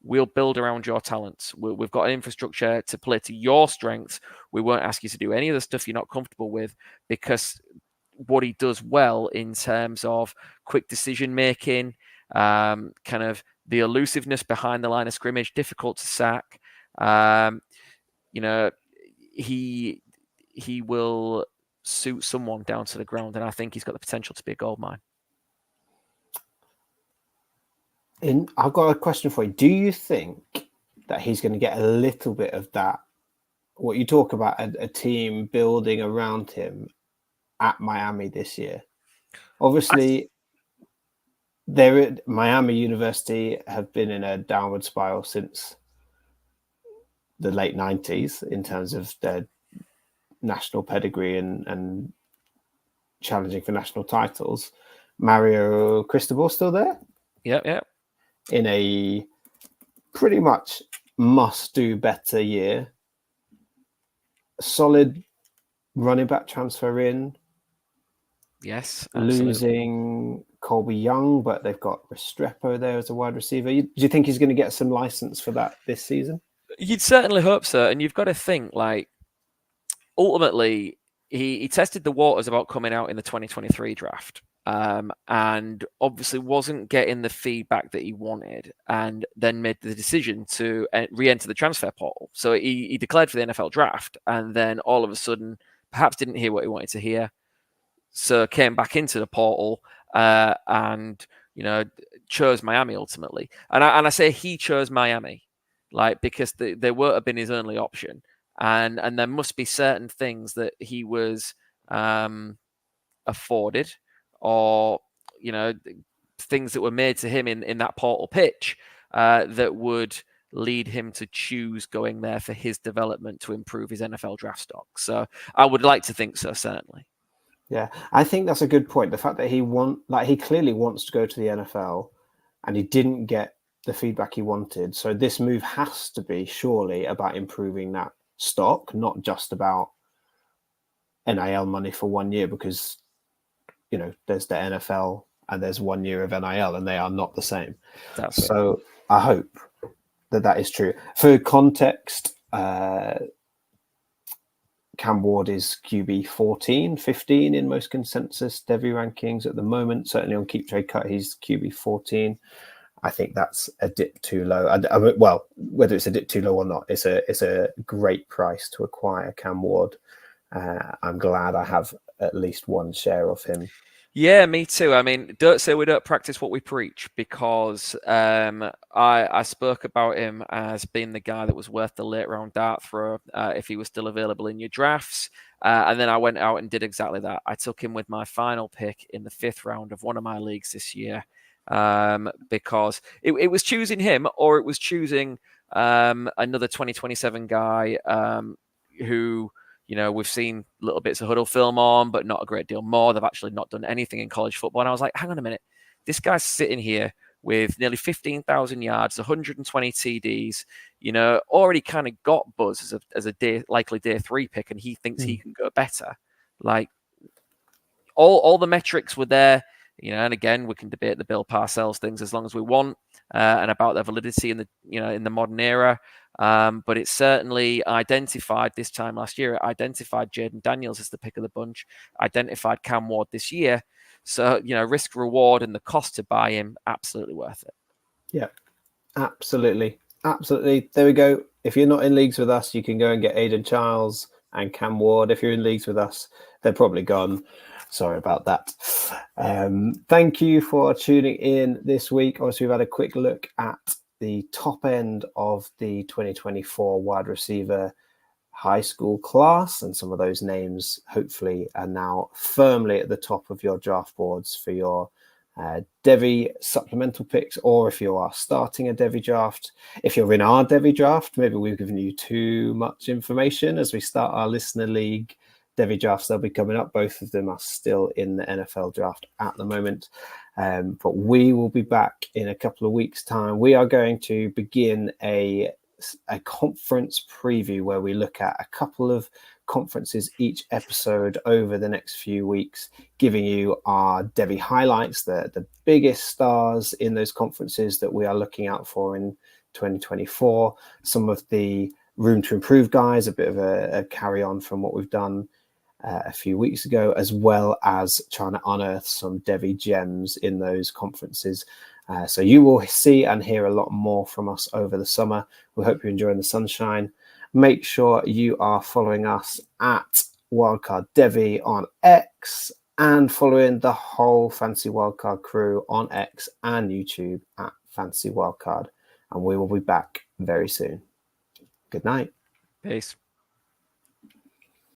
we'll build around your talents. We've got an infrastructure to play to your strengths. We won't ask you to do any of the stuff you're not comfortable with because what he does well in terms of quick decision making, kind of the elusiveness behind the line of scrimmage, difficult to sack. He will suit someone down to the ground, and I think he's got the potential to be a gold mine. I've got a question for you. Do you think that he's going to get a little bit of that? What you talk about, a team building around him at Miami this year. Obviously, Miami University have been in a downward spiral since the late 90s in terms of their national pedigree and challenging for national titles. Mario Cristobal still there? Yeah. In a pretty much must-do better year. Solid running back transfer in. Yes, absolutely. Losing Colby Young, but they've got Restrepo there as a wide receiver. Do you think he's going to get some license for that this season? You'd certainly hope so. And you've got to think, like, ultimately, he tested the waters about coming out in the 2023 draft. And obviously wasn't getting the feedback that he wanted, and then made the decision to re-enter the transfer portal. So he declared for the NFL draft, and then all of a sudden, perhaps didn't hear what he wanted to hear, so came back into the portal and chose Miami ultimately. And I say he chose Miami, like, because they would have been his only option, and there must be certain things that he was afforded, or things that were made to him in that portal pitch that would lead him to choose going there for his development to improve his NFL draft stock. So I would like to think so, certainly. Yeah, I think that's a good point. The fact that he clearly wants to go to the NFL, and he didn't get the feedback he wanted. So this move has to be surely about improving that stock, not just about NIL money for 1 year, because there's the NFL and there's 1 year of NIL, and they are not the same. So I hope that is true. For context, Cam Ward is QB 14, 15 in most consensus Devy rankings at the moment. Certainly on Keep Trade Cut, he's QB 14. I think that's a dip too low. Well, whether it's a dip too low or not, it's a great price to acquire Cam Ward. I'm glad I have at least one share of him. Yeah, me too. I mean, don't say we don't practice what we preach, because I spoke about him as being the guy that was worth the late round dart throw if he was still available in your drafts. And then I went out and did exactly that. I took him with my final pick in the 5th round of one of my leagues this year, because it was choosing him, or it was choosing another 2027 guy who... we've seen little bits of huddle film on, but not a great deal more. They've actually not done anything in college football. And I was like, hang on a minute. This guy's sitting here with nearly 15,000 yards, 120 TDs, already kind of got buzz as a likely day 3 pick, and he thinks he can go better. Like, all the metrics were there, and again, we can debate the Bill Parcells things as long as we want, and about their validity in the modern era. But it certainly identified this time last year. It identified Jaden Daniels as the pick of the bunch, identified Cam Ward this year. So, risk reward and the cost to buy him, absolutely worth it. Yeah, absolutely. Absolutely. There we go. If you're not in leagues with us, you can go and get Aidan Chiles and Cam Ward. If you're in leagues with us, they're probably gone. Sorry about that. Thank you for tuning in this week. Obviously, we've had a quick look at the top end of the 2024 wide receiver high school class, and some of those names hopefully are now firmly at the top of your draft boards for your Devy supplemental picks, or if you are starting a Devy draft. If you're in our Devy draft, maybe we've given you too much information as we start our listener league Devy drafts. They'll be coming up. Both of them are still in the NFL draft at the moment. But we will be back in a couple of weeks' time. We are going to begin a conference preview where we look at a couple of conferences each episode over the next few weeks, giving you our Devy highlights, the biggest stars in those conferences that we are looking out for in 2024, some of the room to improve guys, a bit of a carry on from what we've done a few weeks ago, as well as trying to unearth some Devy gems in those conferences. So you will see and hear a lot more from us over the summer. We hope you're enjoying the sunshine. Make sure you are following us at Wildcard Devy on X, and following the whole Fantasy Wildcard crew on X and YouTube at Fantasy Wildcard. And we will be back very soon. Good night. Peace.